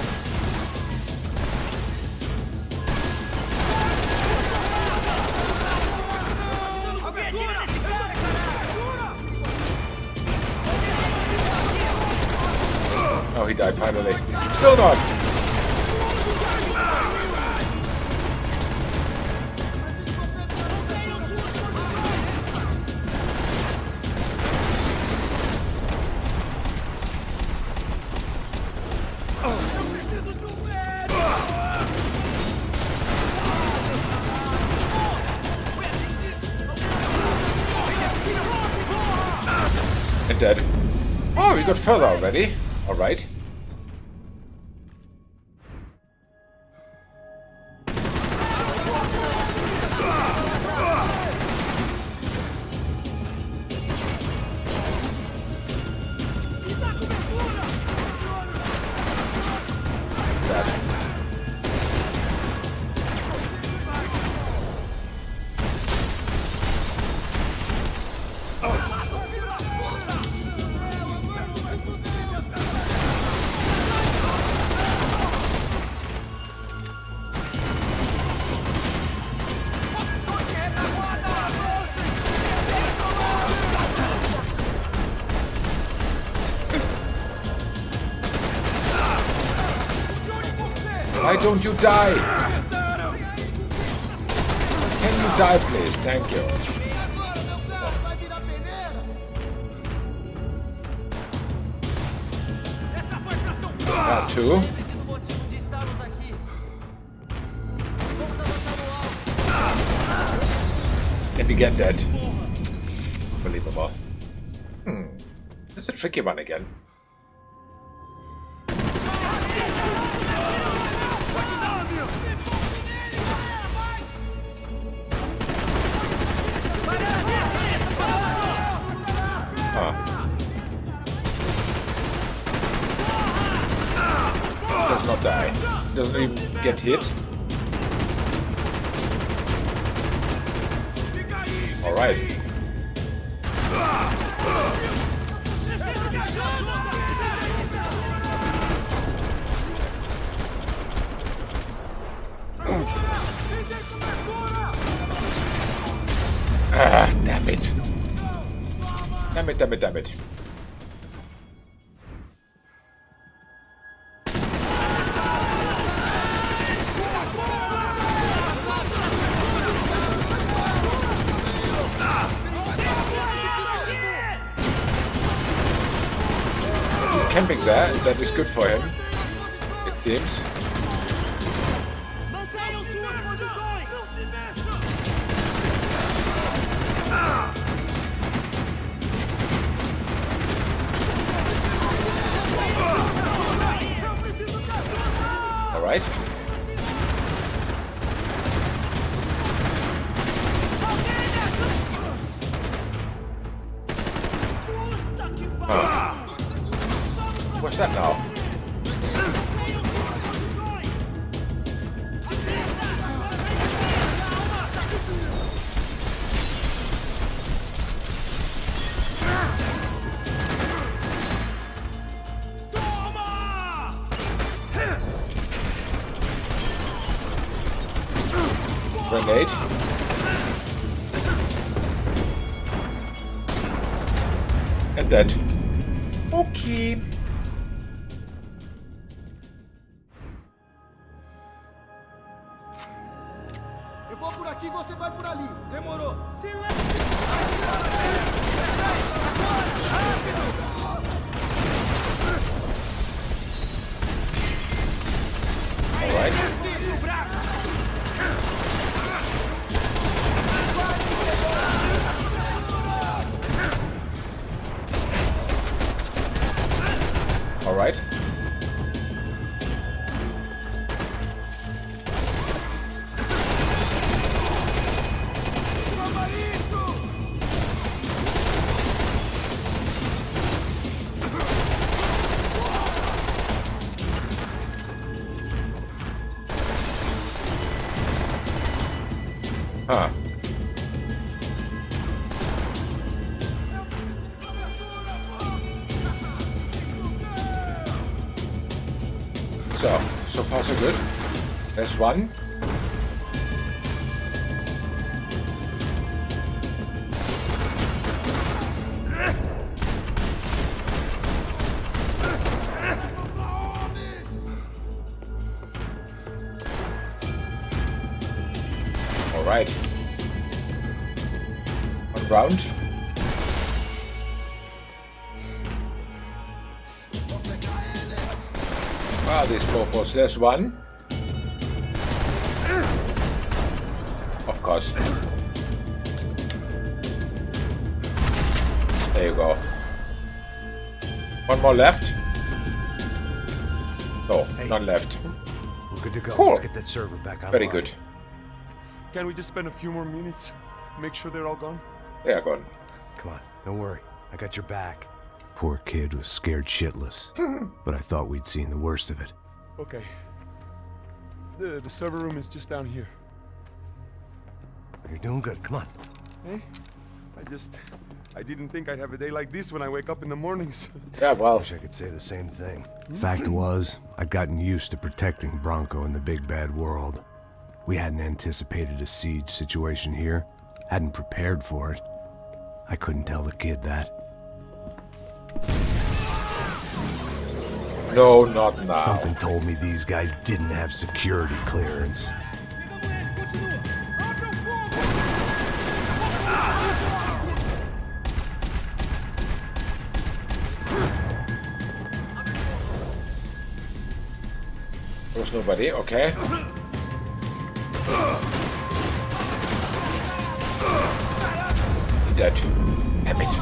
Oh, he died finally. Still not. And dead. Oh, we got further already. Alright. Why don't you die? Can you die, please? Thank you. Two. And again dead. Unbelievable. It's a tricky one again. Does not die. Doesn't even get hit. Alright. Damn it. Damn it. He's camping there, that is good for him, it seems. Alright. What's that now? Grenade. And dead. Okay. Eu vou por aqui, você vai por ali. Demorou. Silêncio! All right. Huh. So far so good. There's one. All right. One round. Ah, these mofos. There's one. Of course. There you go. One more left. No, Hey. none left. We're good to go. Cool. Let's get that server back on. Very good. Can't we just spend a few more minutes? Make sure they're all gone? They are gone. Come on, don't worry. I got your back. Poor kid was scared shitless, but I thought we'd seen the worst of it. Okay. The server room is just down here. You're doing good. Come on. Hey? I didn't think I'd have a day like this when I wake up in the mornings. Yeah, well. Wish I could say the same thing. Fact was, I'd gotten used to protecting Bronco in the big bad world. We hadn't anticipated a siege situation here, hadn't prepared for it. I couldn't tell the kid that. No, not now. Something told me these guys didn't have security clearance. There's nobody, okay. Dead. Damn it.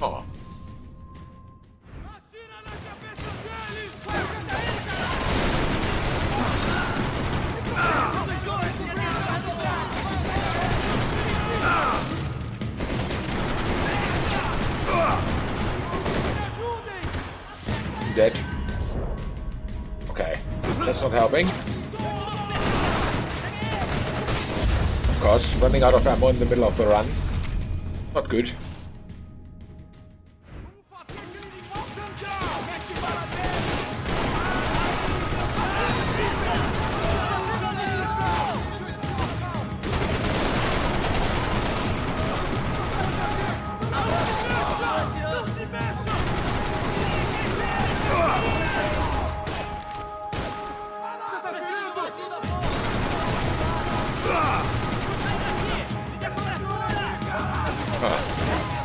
Oh. Dead. Okay, that's not helping. Of course, running out of ammo in the middle of the run. Not good.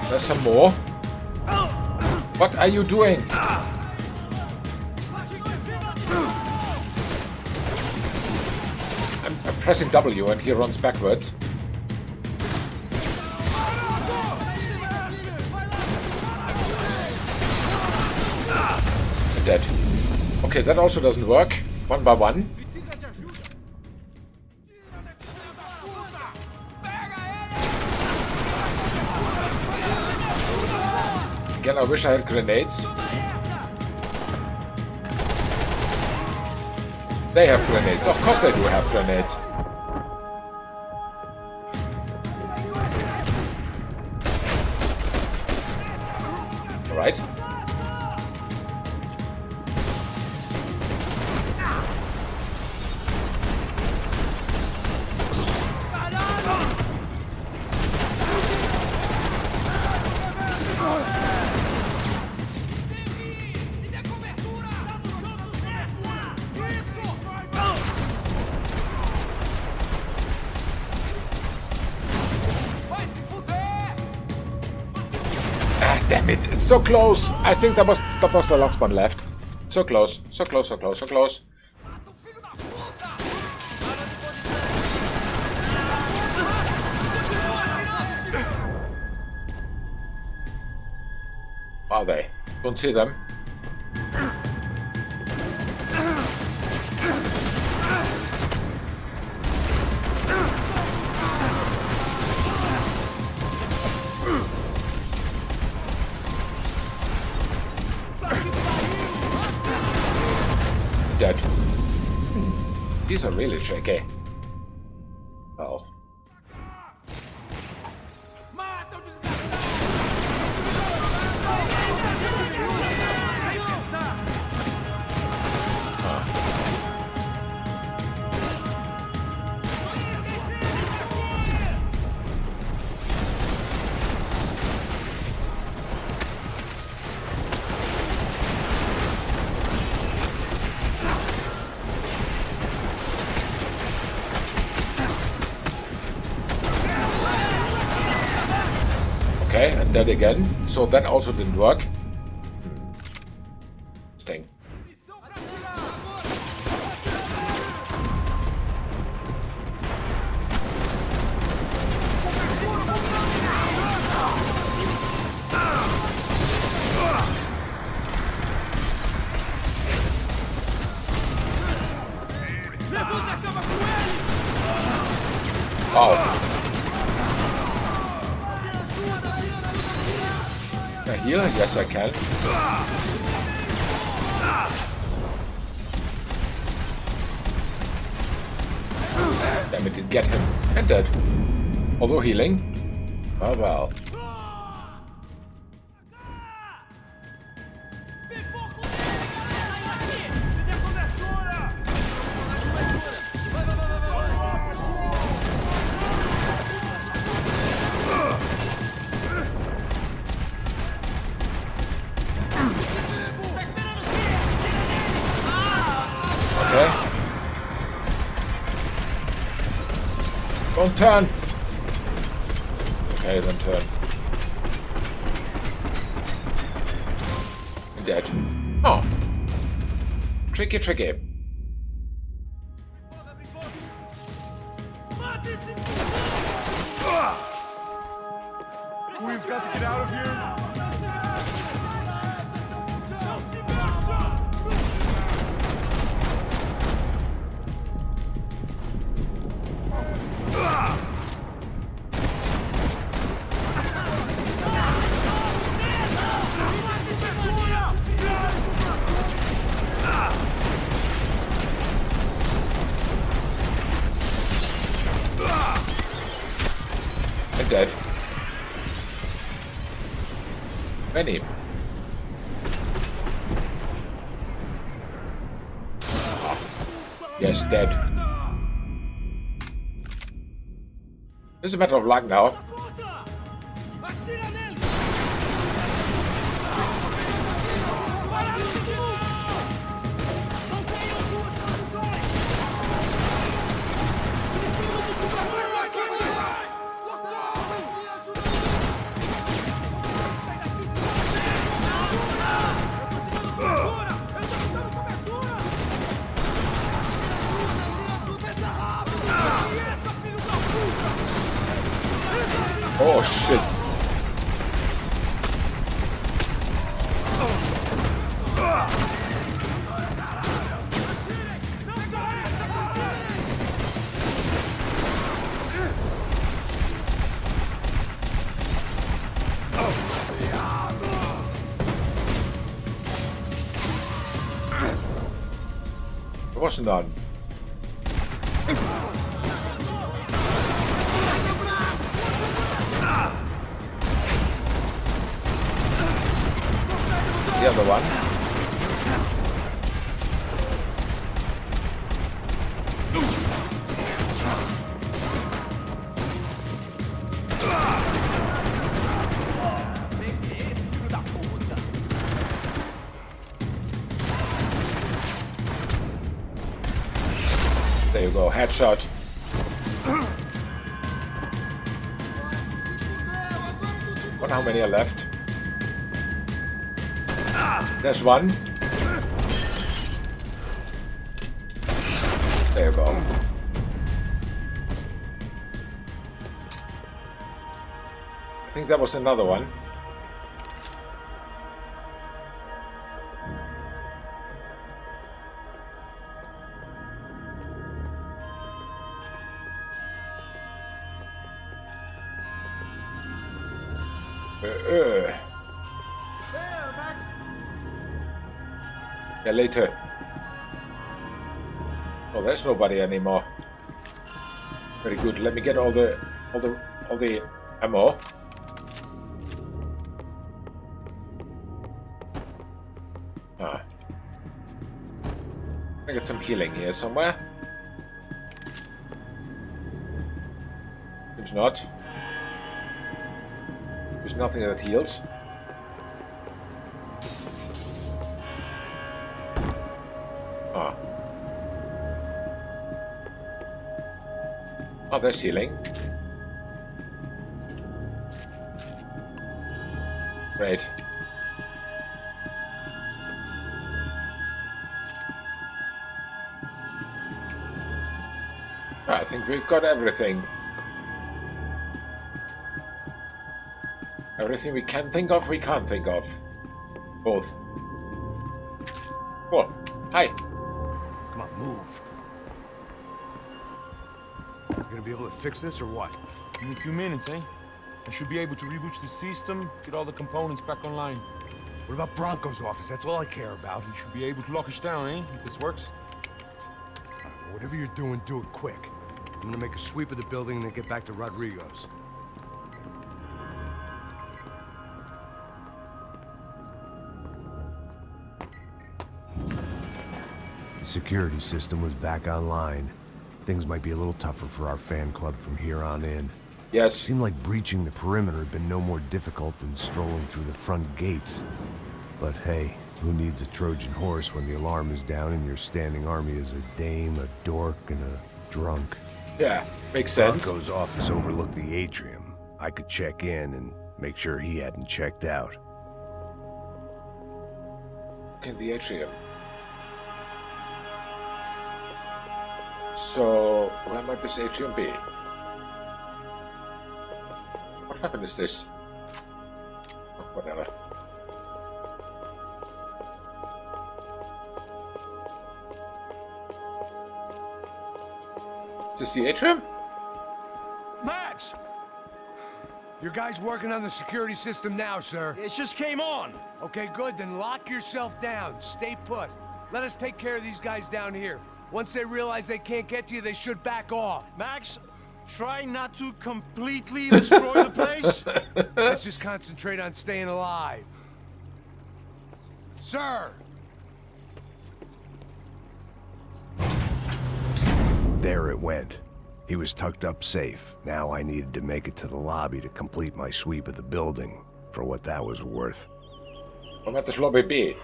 There's some more. What are you doing? I'm pressing W and he runs backwards. Dead. Okay, that also doesn't work. One by one. Again, I wish I had grenades. They have grenades. Of course they do have grenades. Alright. Damn it, it's so close. I think that was the last one left. So close, so close, so close, so close. Are they? Don't see them. Dead. These are really tricky. Oh. Okay, and that again. So that also didn't work. Sting. Wow. Can I heal? Yes, I can. Damn it, did get him. And dead. Although healing. Oh well. Okay. Don't turn. Okay, don't turn. I'm dead. Oh. Tricky, tricky. We've got to get out of here. I'm dead. Many. Yes, dead. It's a matter of luck now. Oh shit. It wasn't on. The other one. There you go, headshot. Wonder how many are left. There's one. There you go. I think that was another one. Yeah, later. Oh, there's nobody anymore. Very good. Let me get all the ammo. Ah. I get some healing here somewhere. Seems not. There's nothing that heals. Ah. Oh, there's healing. Great. I think we've got everything. Everything we can think of, we can't think of. Both. Cool. Hi. Come on, move. You gonna be able to fix this or what? In a few minutes, eh? I should be able to reboot the system, get all the components back online. What about Bronco's office? That's all I care about. You should be able to lock us down, eh? If this works. Whatever you're doing, do it quick. I'm gonna make a sweep of the building and then get back to Rodrigo's. The security system was back online. Things might be a little tougher for our fan club from here on in. Yes. It seemed like breaching the perimeter had been no more difficult than strolling through the front gates. But hey, who needs a Trojan horse when the alarm is down and your standing army is a dame, a dork, and a drunk? Yeah, makes sense. Rocco's office overlooked the atrium. I could check in and make sure he hadn't checked out. In the atrium. So, where might this atrium be? What weapon is this? Oh, whatever. Is this the atrium? Max! Your guys working on the security system now, sir. It just came on. Okay, good. Then lock yourself down. Stay put. Let us take care of these guys down here. Once they realize they can't get to you, they should back off. Max, try not to completely destroy the place. Let's just concentrate on staying alive. Sir! There it went. He was tucked up safe. Now I needed to make it to the lobby to complete my sweep of the building, for what that was worth. Waar moet this lobby be?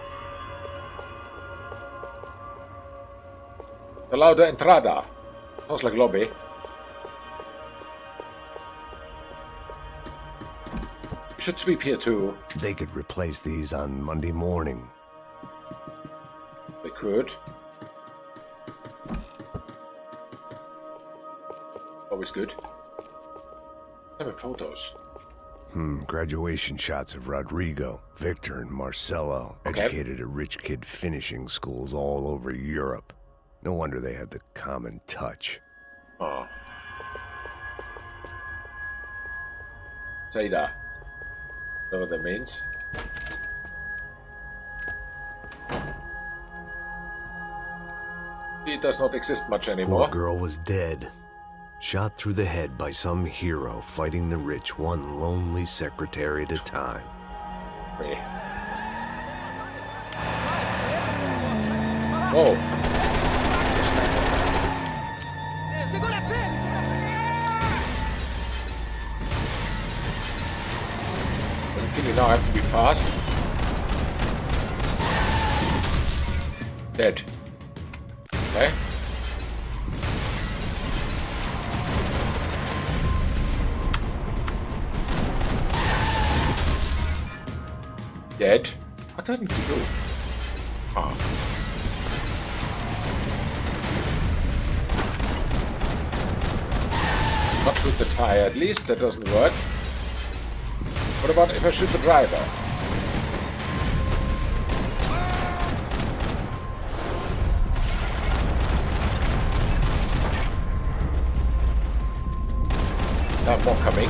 De laude entrada. Sounds like lobby. We should sweep here too. They could replace these on Monday morning. They could. Always good. 7 photos. Graduation shots of Rodrigo, Victor, and Marcelo. Okay. Educated at rich kid finishing schools all over Europe. No wonder they had the common touch. Oh. Zeta. Know what that means? It does not exist much anymore. Poor girl was dead. Shot through the head by some hero fighting the rich one lonely secretary at a time. Wait. Whoa. I'm thinking now I have to be fast. Dead. Okay. Dead. What did I need to do? Ah. Not shoot the tire at least, that doesn't work. What about if I shoot the driver? More coming.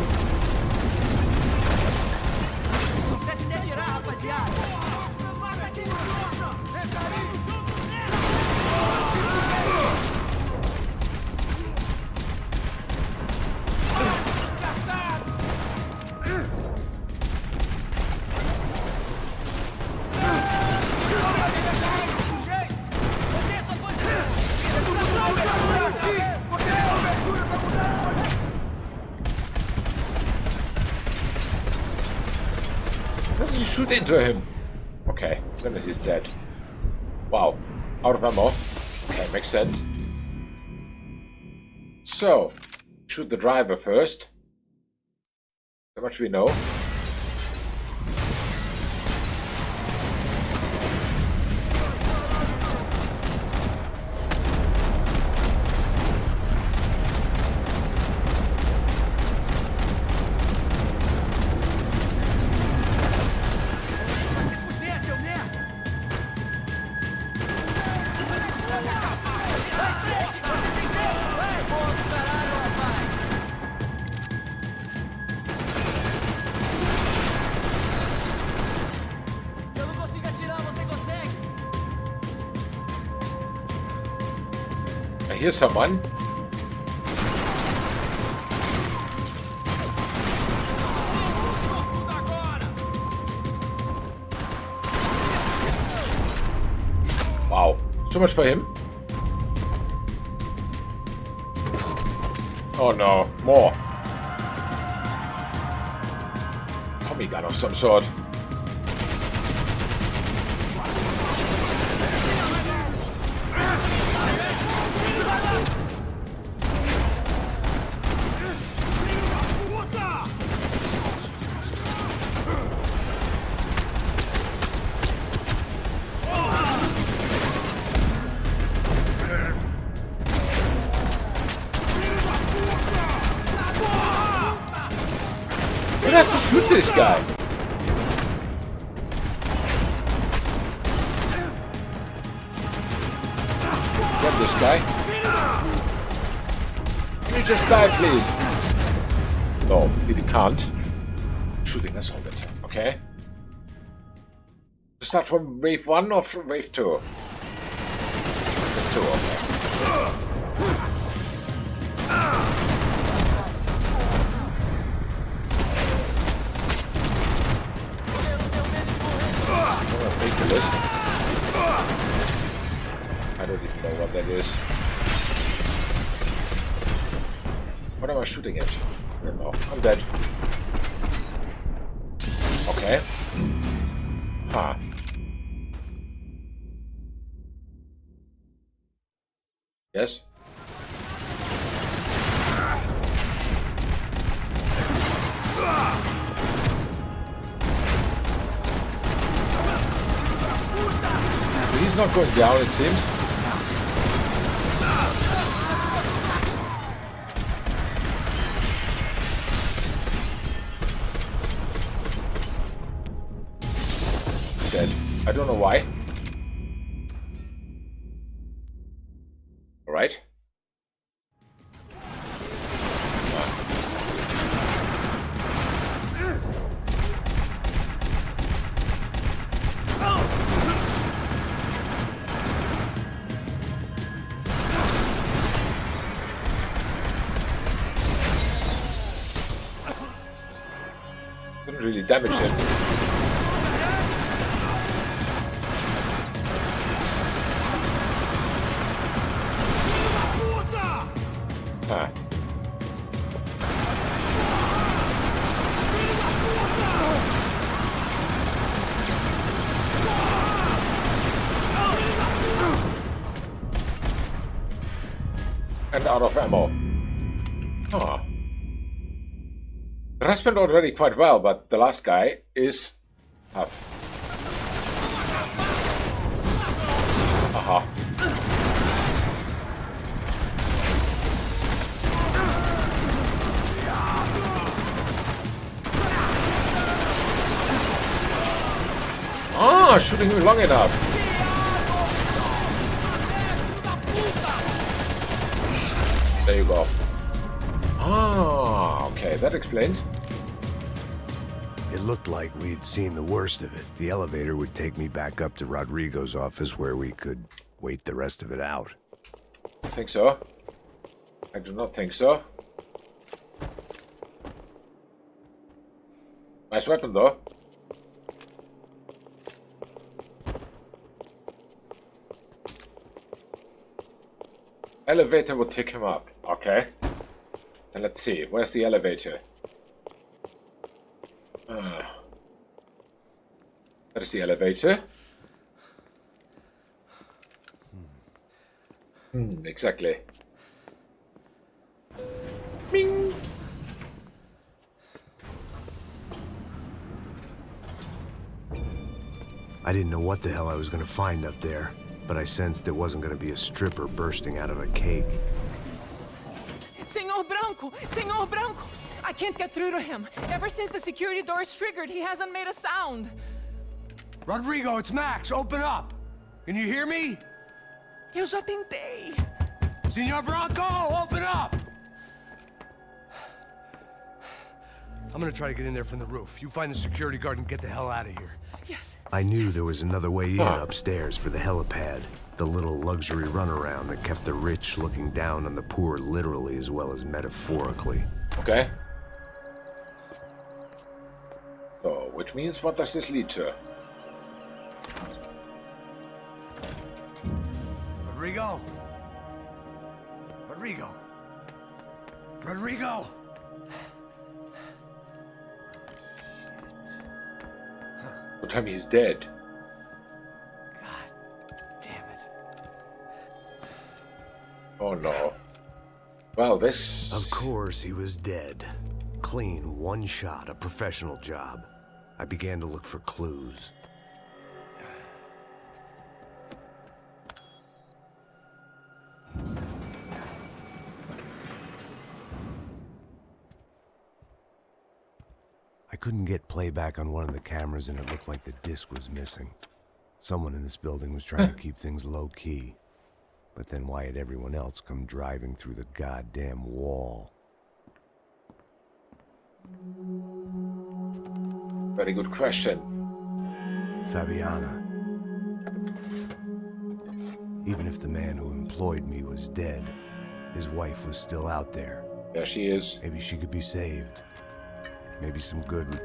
How did you shoot into him? Okay, then he's dead. Wow, out of ammo. Okay, makes sense. So, shoot the driver first. How much we know? I hear someone. Wow, so much for him. Oh no, more. Tommy gun of some sort. this guy. Get this guy. Can you just die, please? No, he can't. Shooting us all the time. Okay. Start from wave 1 or from wave 2? Wave 2, okay. I don't even know what that is. What am I shooting at? I don't know. I'm dead. Okay. Huh. Yes? He's not going down, it seems. Dead. I don't know why. Alright. Didn't really damage him. Huh. And out of ammo. Huh. It has been already quite well, but the last guy is tough. Aha. Ah, shooting him long enough. There you go. Ah, okay, that explains. It looked like we'd seen the worst of it. The elevator would take me back up to Rodrigo's office where we could wait the rest of it out. I think so. I do not think so. Nice weapon, though. Elevator will take him up. Okay. And let's see. Where's the elevator? That is the elevator. Exactly. Bing. I didn't know what the hell I was going to find up there, but I sensed it wasn't going to be a stripper bursting out of a cake. Senor Branco! Senor Branco! I can't get through to him. Ever since the security door is triggered, he hasn't made a sound. Rodrigo, it's Max. Open up. Can you hear me? Eu já tentei. Senor Branco, open up! I'm gonna try to get in there from the roof. You find the security guard and get the hell out of here. Yes. I knew there was another way in upstairs for the helipad. The little luxury runaround that kept the rich looking down on the poor literally as well as metaphorically. Okay. So, which means what does this lead to? Rodrigo! Rodrigo! Rodrigo! What time he's dead? God damn it. Oh no. Well, this... Of course he was dead. Clean, one shot, a professional job. I began to look for clues. I couldn't get playback on one of the cameras and it looked like the disc was missing. Someone in this building was trying to keep things low-key. But then why had everyone else come driving through the goddamn wall? Very good question. Fabiana. Even if the man who employed me was dead, his wife was still out there. There she is. Maybe she could be saved. Maybe some good would...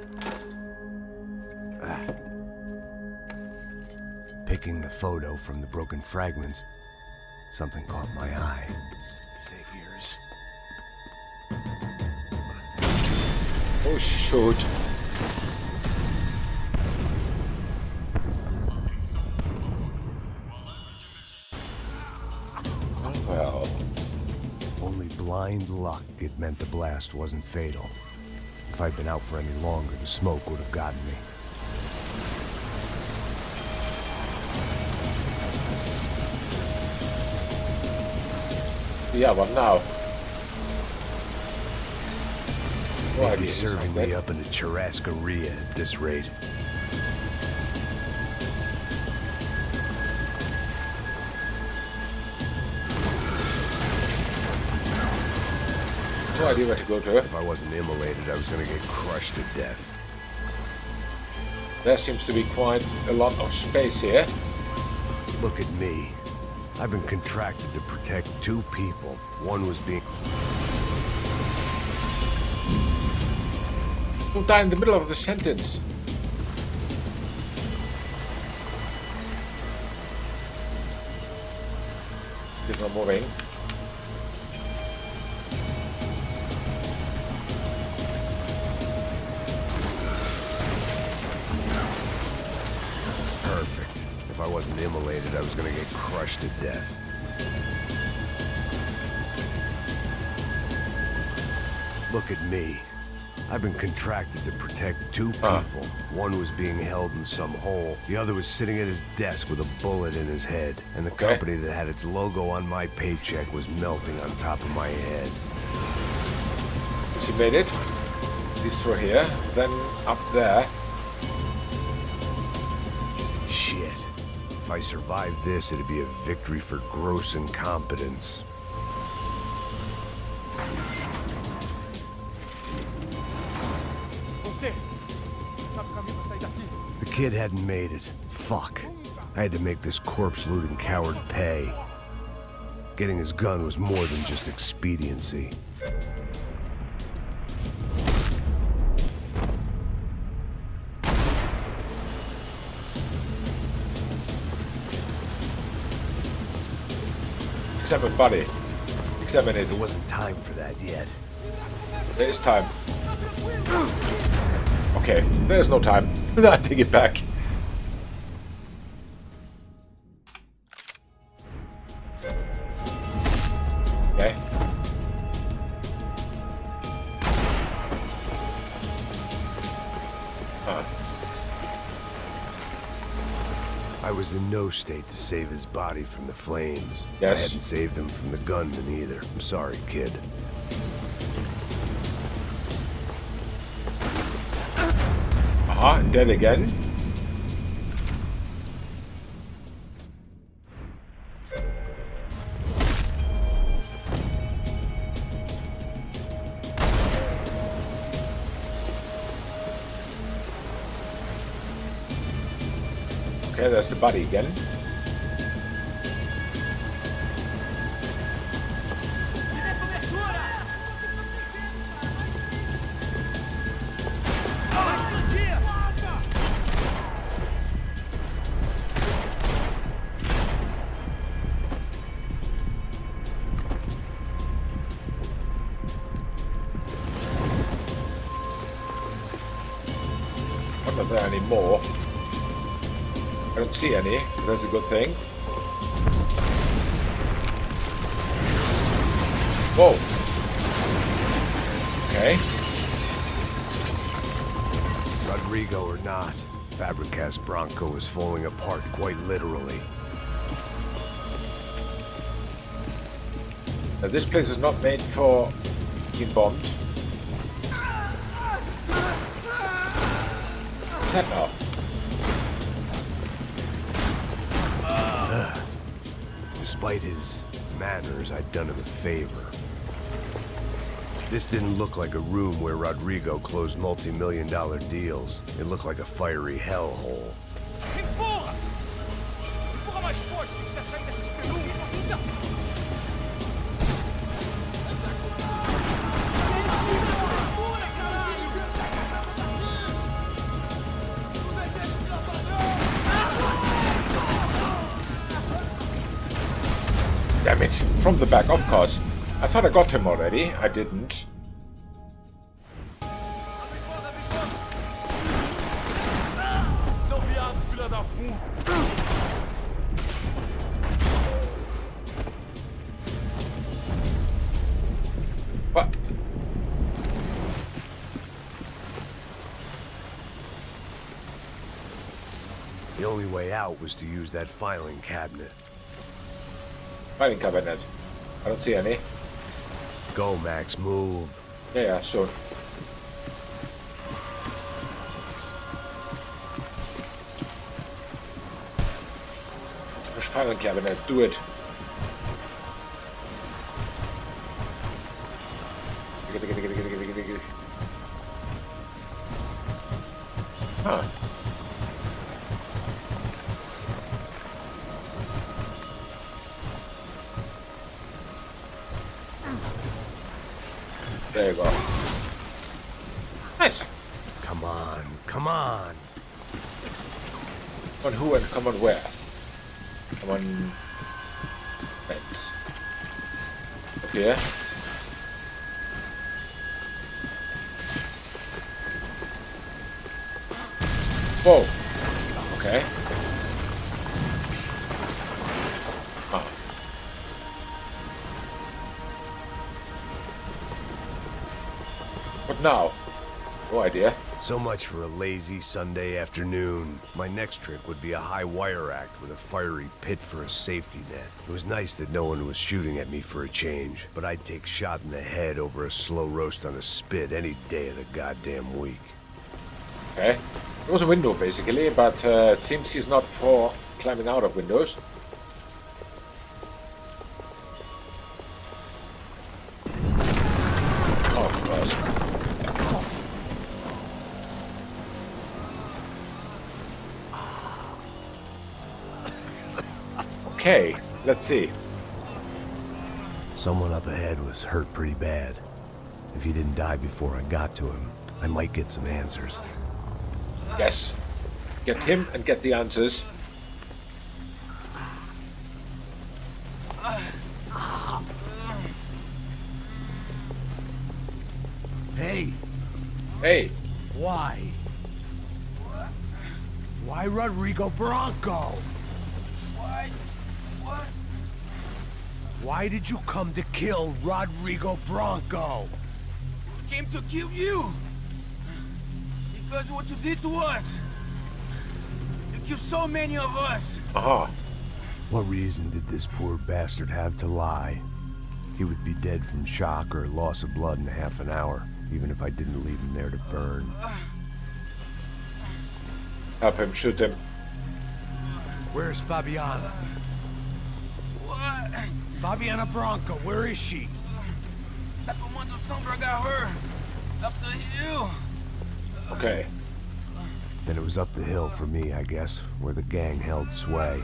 Picking the photo from the broken fragments, something caught my eye. Figures. Oh, shoot. Oh, well. Only blind luck it meant the blast wasn't fatal. If I'd been out for any longer, the smoke would have gotten me. Yeah, what now? They'd be serving me up in a churrascaria at this rate. No idea where to go to. If I wasn't immolated, I was gonna get crushed to death. There seems to be quite a lot of space here. Look at me. I've been contracted to protect two people. One was being... Don't die in the middle of the sentence. Keep on moving. Perfect. If I wasn't immolated, I was gonna get crushed to death. Look at me. I've been contracted to protect two people. One was being held in some hole. The other was sitting at his desk with a bullet in his head. And the company that had its logo on my paycheck was melting on top of my head. She made it. These through here. Then up there. Shit. If I survived this, it'd be a victory for gross incompetence. The kid hadn't made it. Fuck. I had to make this corpse-looting coward pay. Getting his gun was more than just expediency. Examine body. Examine it. There wasn't time for that yet. There is time. Okay, there's no time. I take it back. Okay. I was in no state to save his body from the flames. Yes. I hadn't saved him from the gunman either. I'm sorry, kid. Dead again. Okay, there's the body again. Not there anymore. I don't see any. That's a good thing. Whoa. Okay. Rodrigo or not, Fabricas Bronco is falling apart quite literally. Now, this place is not made for being bombed. that now? Despite his manners, I'd done him a favor. This didn't look like a room where Rodrigo closed multi-million-dollar deals. It looked like a fiery hellhole. Empurra! Empurra mais forte se quiser sair desses peludos. Damn it. From the back, of course. I thought I got him already. I didn't. Seu viado, filha da puta! What? The only way out was to use that filing cabinet. Filing cabinet. I don't see any. Go, Max, move. Yeah, sure. Push filing cabinet. Do it. Huh. There you go. Nice. Come on, come on. On who and come on where? Come on. Let's. Up here. Whoa. Okay. Oh. What now? No idea. So much for a lazy Sunday afternoon. My next trick would be a high wire act with a fiery pit for a safety net. It was nice that no one was shooting at me for a change, but I'd take shot in the head over a slow roast on a spit any day of the goddamn week. Okay. There was a window basically, but it seems he's not for climbing out of windows. Oh, of course. Okay, let's see. Someone up ahead was hurt pretty bad. If he didn't die before I got to him, I might get some answers. Yes. Get him and get the answers. Hey! Hey! Why? Why Rodrigo Bronco? Why? What? Why did you come to kill Rodrigo Bronco? Came to kill you. Because of what you did to us. You killed so many of us. Aha. What reason did this poor bastard have to lie? He would be dead from shock or loss of blood in half an hour, even if I didn't leave him there to burn. Help him, shoot him. Where's Fabiana? What? Fabiana Bronco, where is she? La Comando Sombra got her. Up the hill. Okay. Then it was up the hill for me, I guess, where the gang held sway.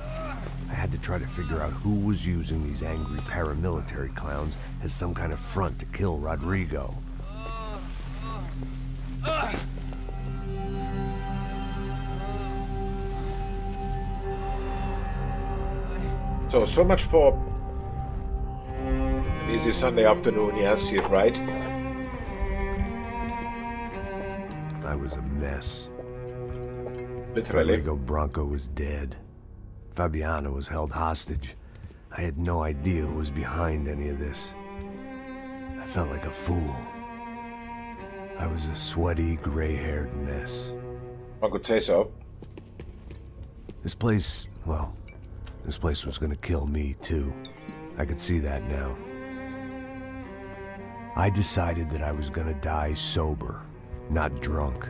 I had to try to figure out who was using these angry paramilitary clowns as some kind of front to kill Rodrigo. So much for an easy Sunday afternoon, yes, you're right. I was a mess. Literally. Rodrigo Bronco was dead. Fabiana was held hostage. I had no idea who was behind any of this. I felt like a fool. I was a sweaty, gray-haired mess. One could say so. This place, well, this place was gonna kill me, too. I could see that now. I decided that I was gonna die sober, not drunk.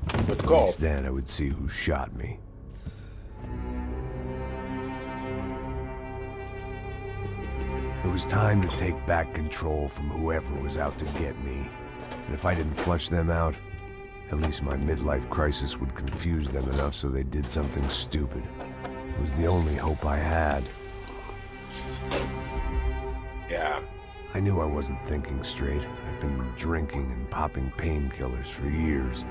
Good At call. least then I would see who shot me. It was time to take back control from whoever was out to get me. And if I didn't flush them out, at least my midlife crisis would confuse them enough so they did something stupid. It was the only hope I had. Yeah. I knew I wasn't thinking straight. I'd been drinking and popping painkillers for years.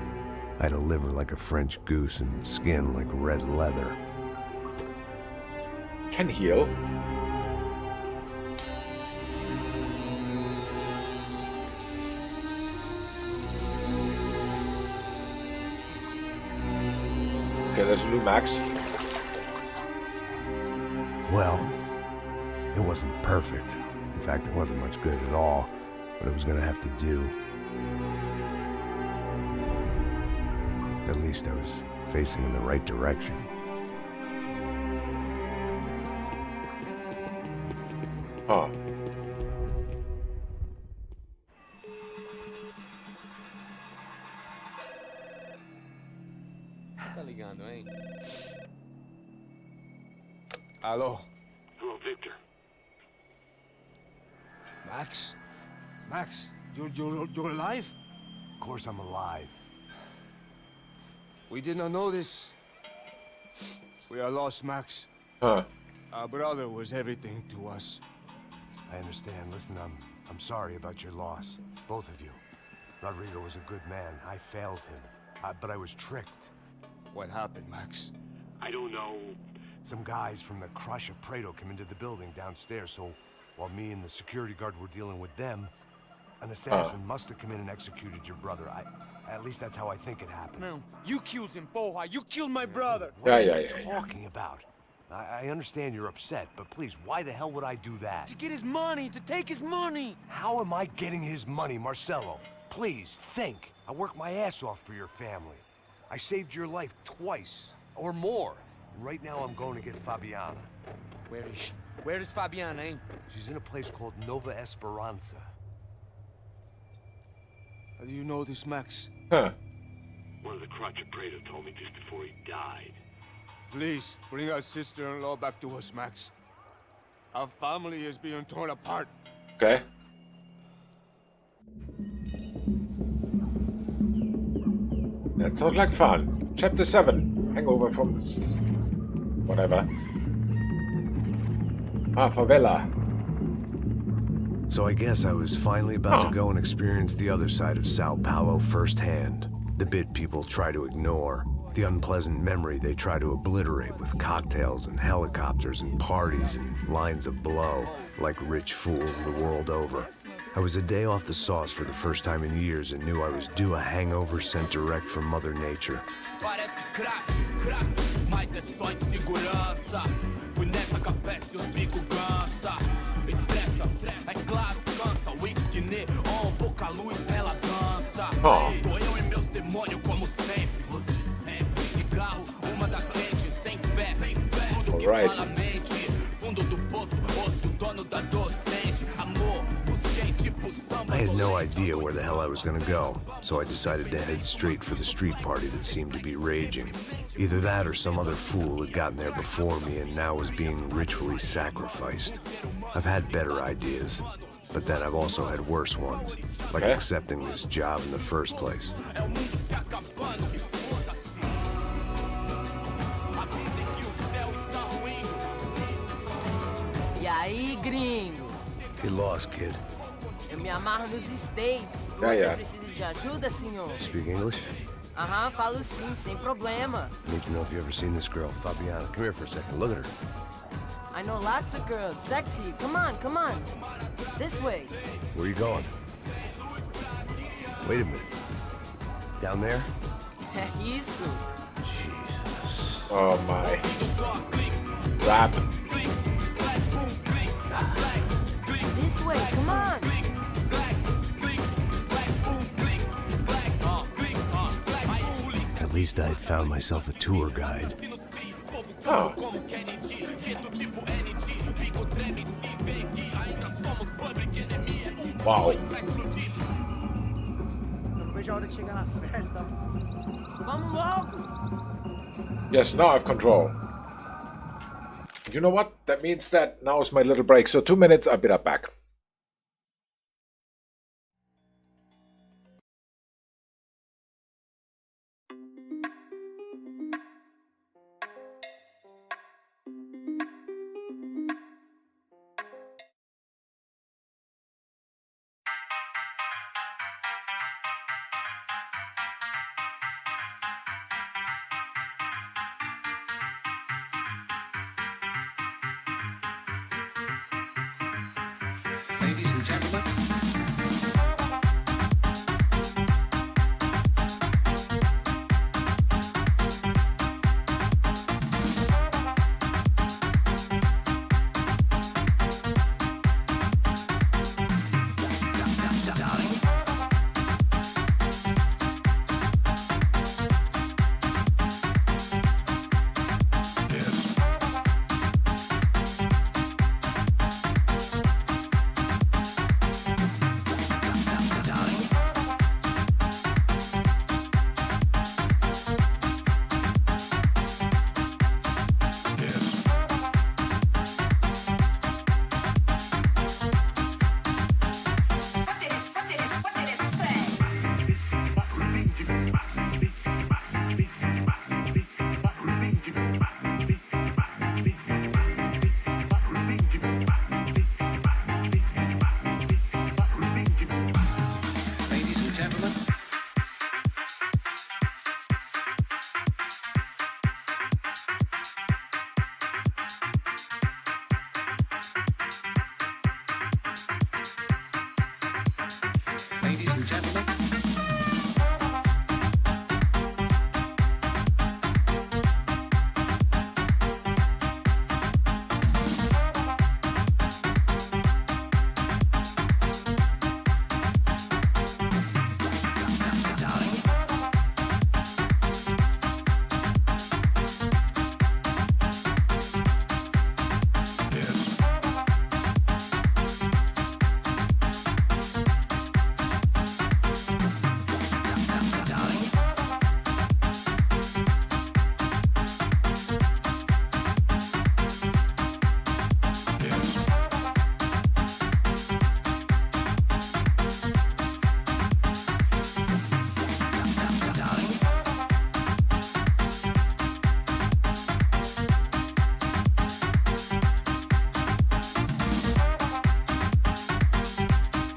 I had a liver like a French goose and skin like red leather. Can heal. Okay, there's a new max. Well, it wasn't perfect. In fact, it wasn't much good at all, but it was gonna have to do. At least I was facing in the right direction. Huh. Tá ligando, hein? Alô? Hello, Victor. Max? Max, you're alive? Of course I'm alive. We did not know this. We are lost, Max. Huh. Our brother was everything to us. I understand. Listen, I'm sorry about your loss. Both of you. Rodrigo was a good man. I failed him. But I was tricked. What happened, Max? I don't know. Some guys from the Crush of Prado came into the building downstairs, so while me and the security guard were dealing with them, an assassin must have come in and executed your brother. At least that's how I think it happened. No, you killed him, Porra. You killed my brother. What are you talking about? I understand you're upset, but please, why the hell would I do that? To get his money, to take his money. How am I getting his money, Marcelo? Please, think. I worked my ass off for your family. I saved your life twice, or more. Right now I'm going to get Fabiana. Where is she? Where is Fabiana, eh? She's in a place called Nova Esperanza. How do you know this, Max? Huh. One of the Crotch of Prado told me just before he died. Please, bring our sister-in-law back to us, Max. Our family is being torn apart. Okay. That sounds like fun. Chapter 7. Hangover from... whatever. Ah, favela. So I guess I was finally about to go and experience the other side of Sao Paulo firsthand. The bit people try to ignore. The unpleasant memory they try to obliterate with cocktails and helicopters and parties and lines of blow, like rich fools the world over. I was a day off the sauce for the first time in years and knew I was due a hangover sent direct from Mother Nature. Right. I had no idea where the hell I was gonna go, so I decided to head straight for the street party that seemed to be raging. Either that or some other fool had gotten there before me and now was being ritually sacrificed. I've had better ideas, but then I've also had worse ones, like accepting this job in the first place. E aí, gringo? Get lost, kid. Eu me amarro nos States. Você precisa de ajuda, senhor? Speak English? Aham, falo sim, sem problema. I need to know if you've ever seen this girl, Fabiana. Come here for a second. Look at her. I know lots of girls. Sexy. Come on, come on. This way. Where are you going? Wait a minute. Down there? Isso. Jesus. Oh my. Rap. This way, come on. At least I had found myself a tour guide. Oh. Wow. Não vejo a hora de chegar na festa. Vamos logo! Yes, now I have control. You know what? That means that now is my little break. So 2 minutes, I'll be right back. Ladies and gentlemen.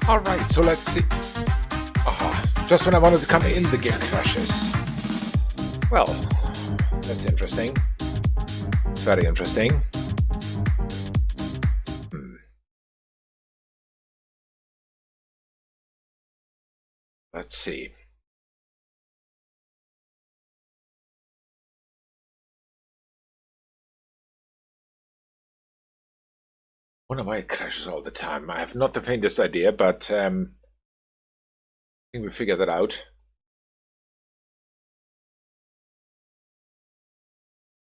Alright, so let's see. Just when I wanted to come in, the game crashes. Well, that's interesting. Very interesting. Let's see. Wonder why it crashes all the time. I have not the faintest idea, but I think we figured that out.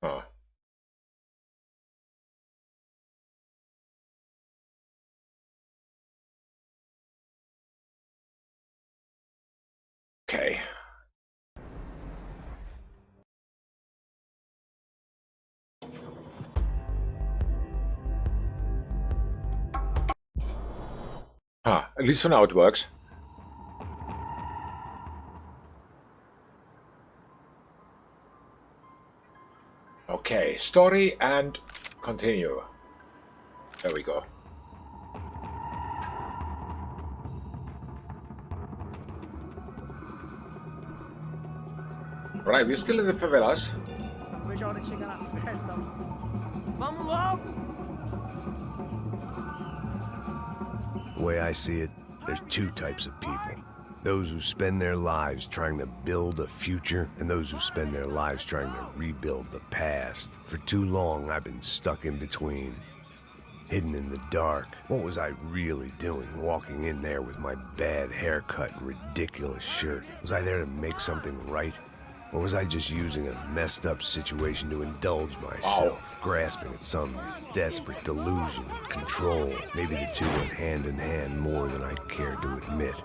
Oh. Okay. At least for now it works. Okay, story and continue. There we go. Right, we're still in the favelas. Vamos logo! The way I see it, there's two types of people. Those who spend their lives trying to build a future, and those who spend their lives trying to rebuild the past. For too long, I've been stuck in between. Hidden in the dark. What was I really doing, walking in there with my bad haircut and ridiculous shirt? Was I there to make something right? Or was I just using a messed up situation to indulge myself, grasping at some desperate delusion of control? Maybe the two went hand in hand more than I cared to admit.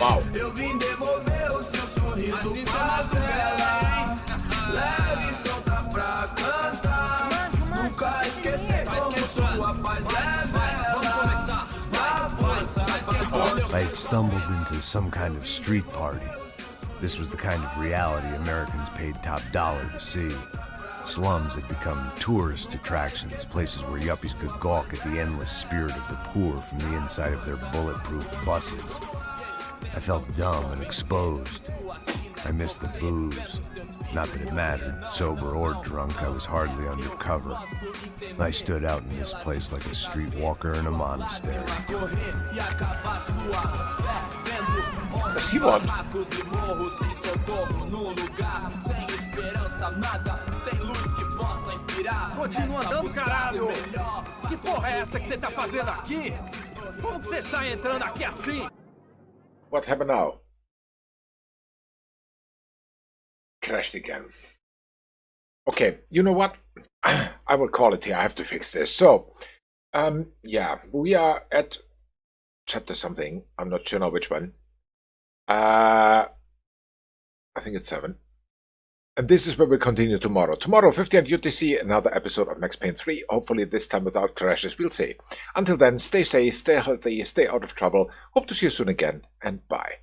Wow. I had stumbled into some kind of street party. This was the kind of reality Americans paid top dollar to see. Slums had become tourist attractions, places where yuppies could gawk at the endless spirit of the poor from the inside of their bulletproof buses. I felt dumb and exposed. I missed the booze. Not that it mattered. Sober or drunk, I was hardly undercover. I stood out in this place like a streetwalker in a monastery. Does he want? Continua andando, caralho! Que porra é essa que você tá fazendo aqui? Como que você sai entrando aqui assim? What happened now? Crashed again. Okay, you know what? I will call it here. I have to fix this. So, yeah, we are at chapter something. I'm not sure now which one. I think it's 7. And this is where we continue tomorrow. Tomorrow, 50 at UTC, another episode of Max Payne 3. Hopefully this time without crashes, we'll see. Until then, stay safe, stay healthy, stay out of trouble. Hope to see you soon again, and bye.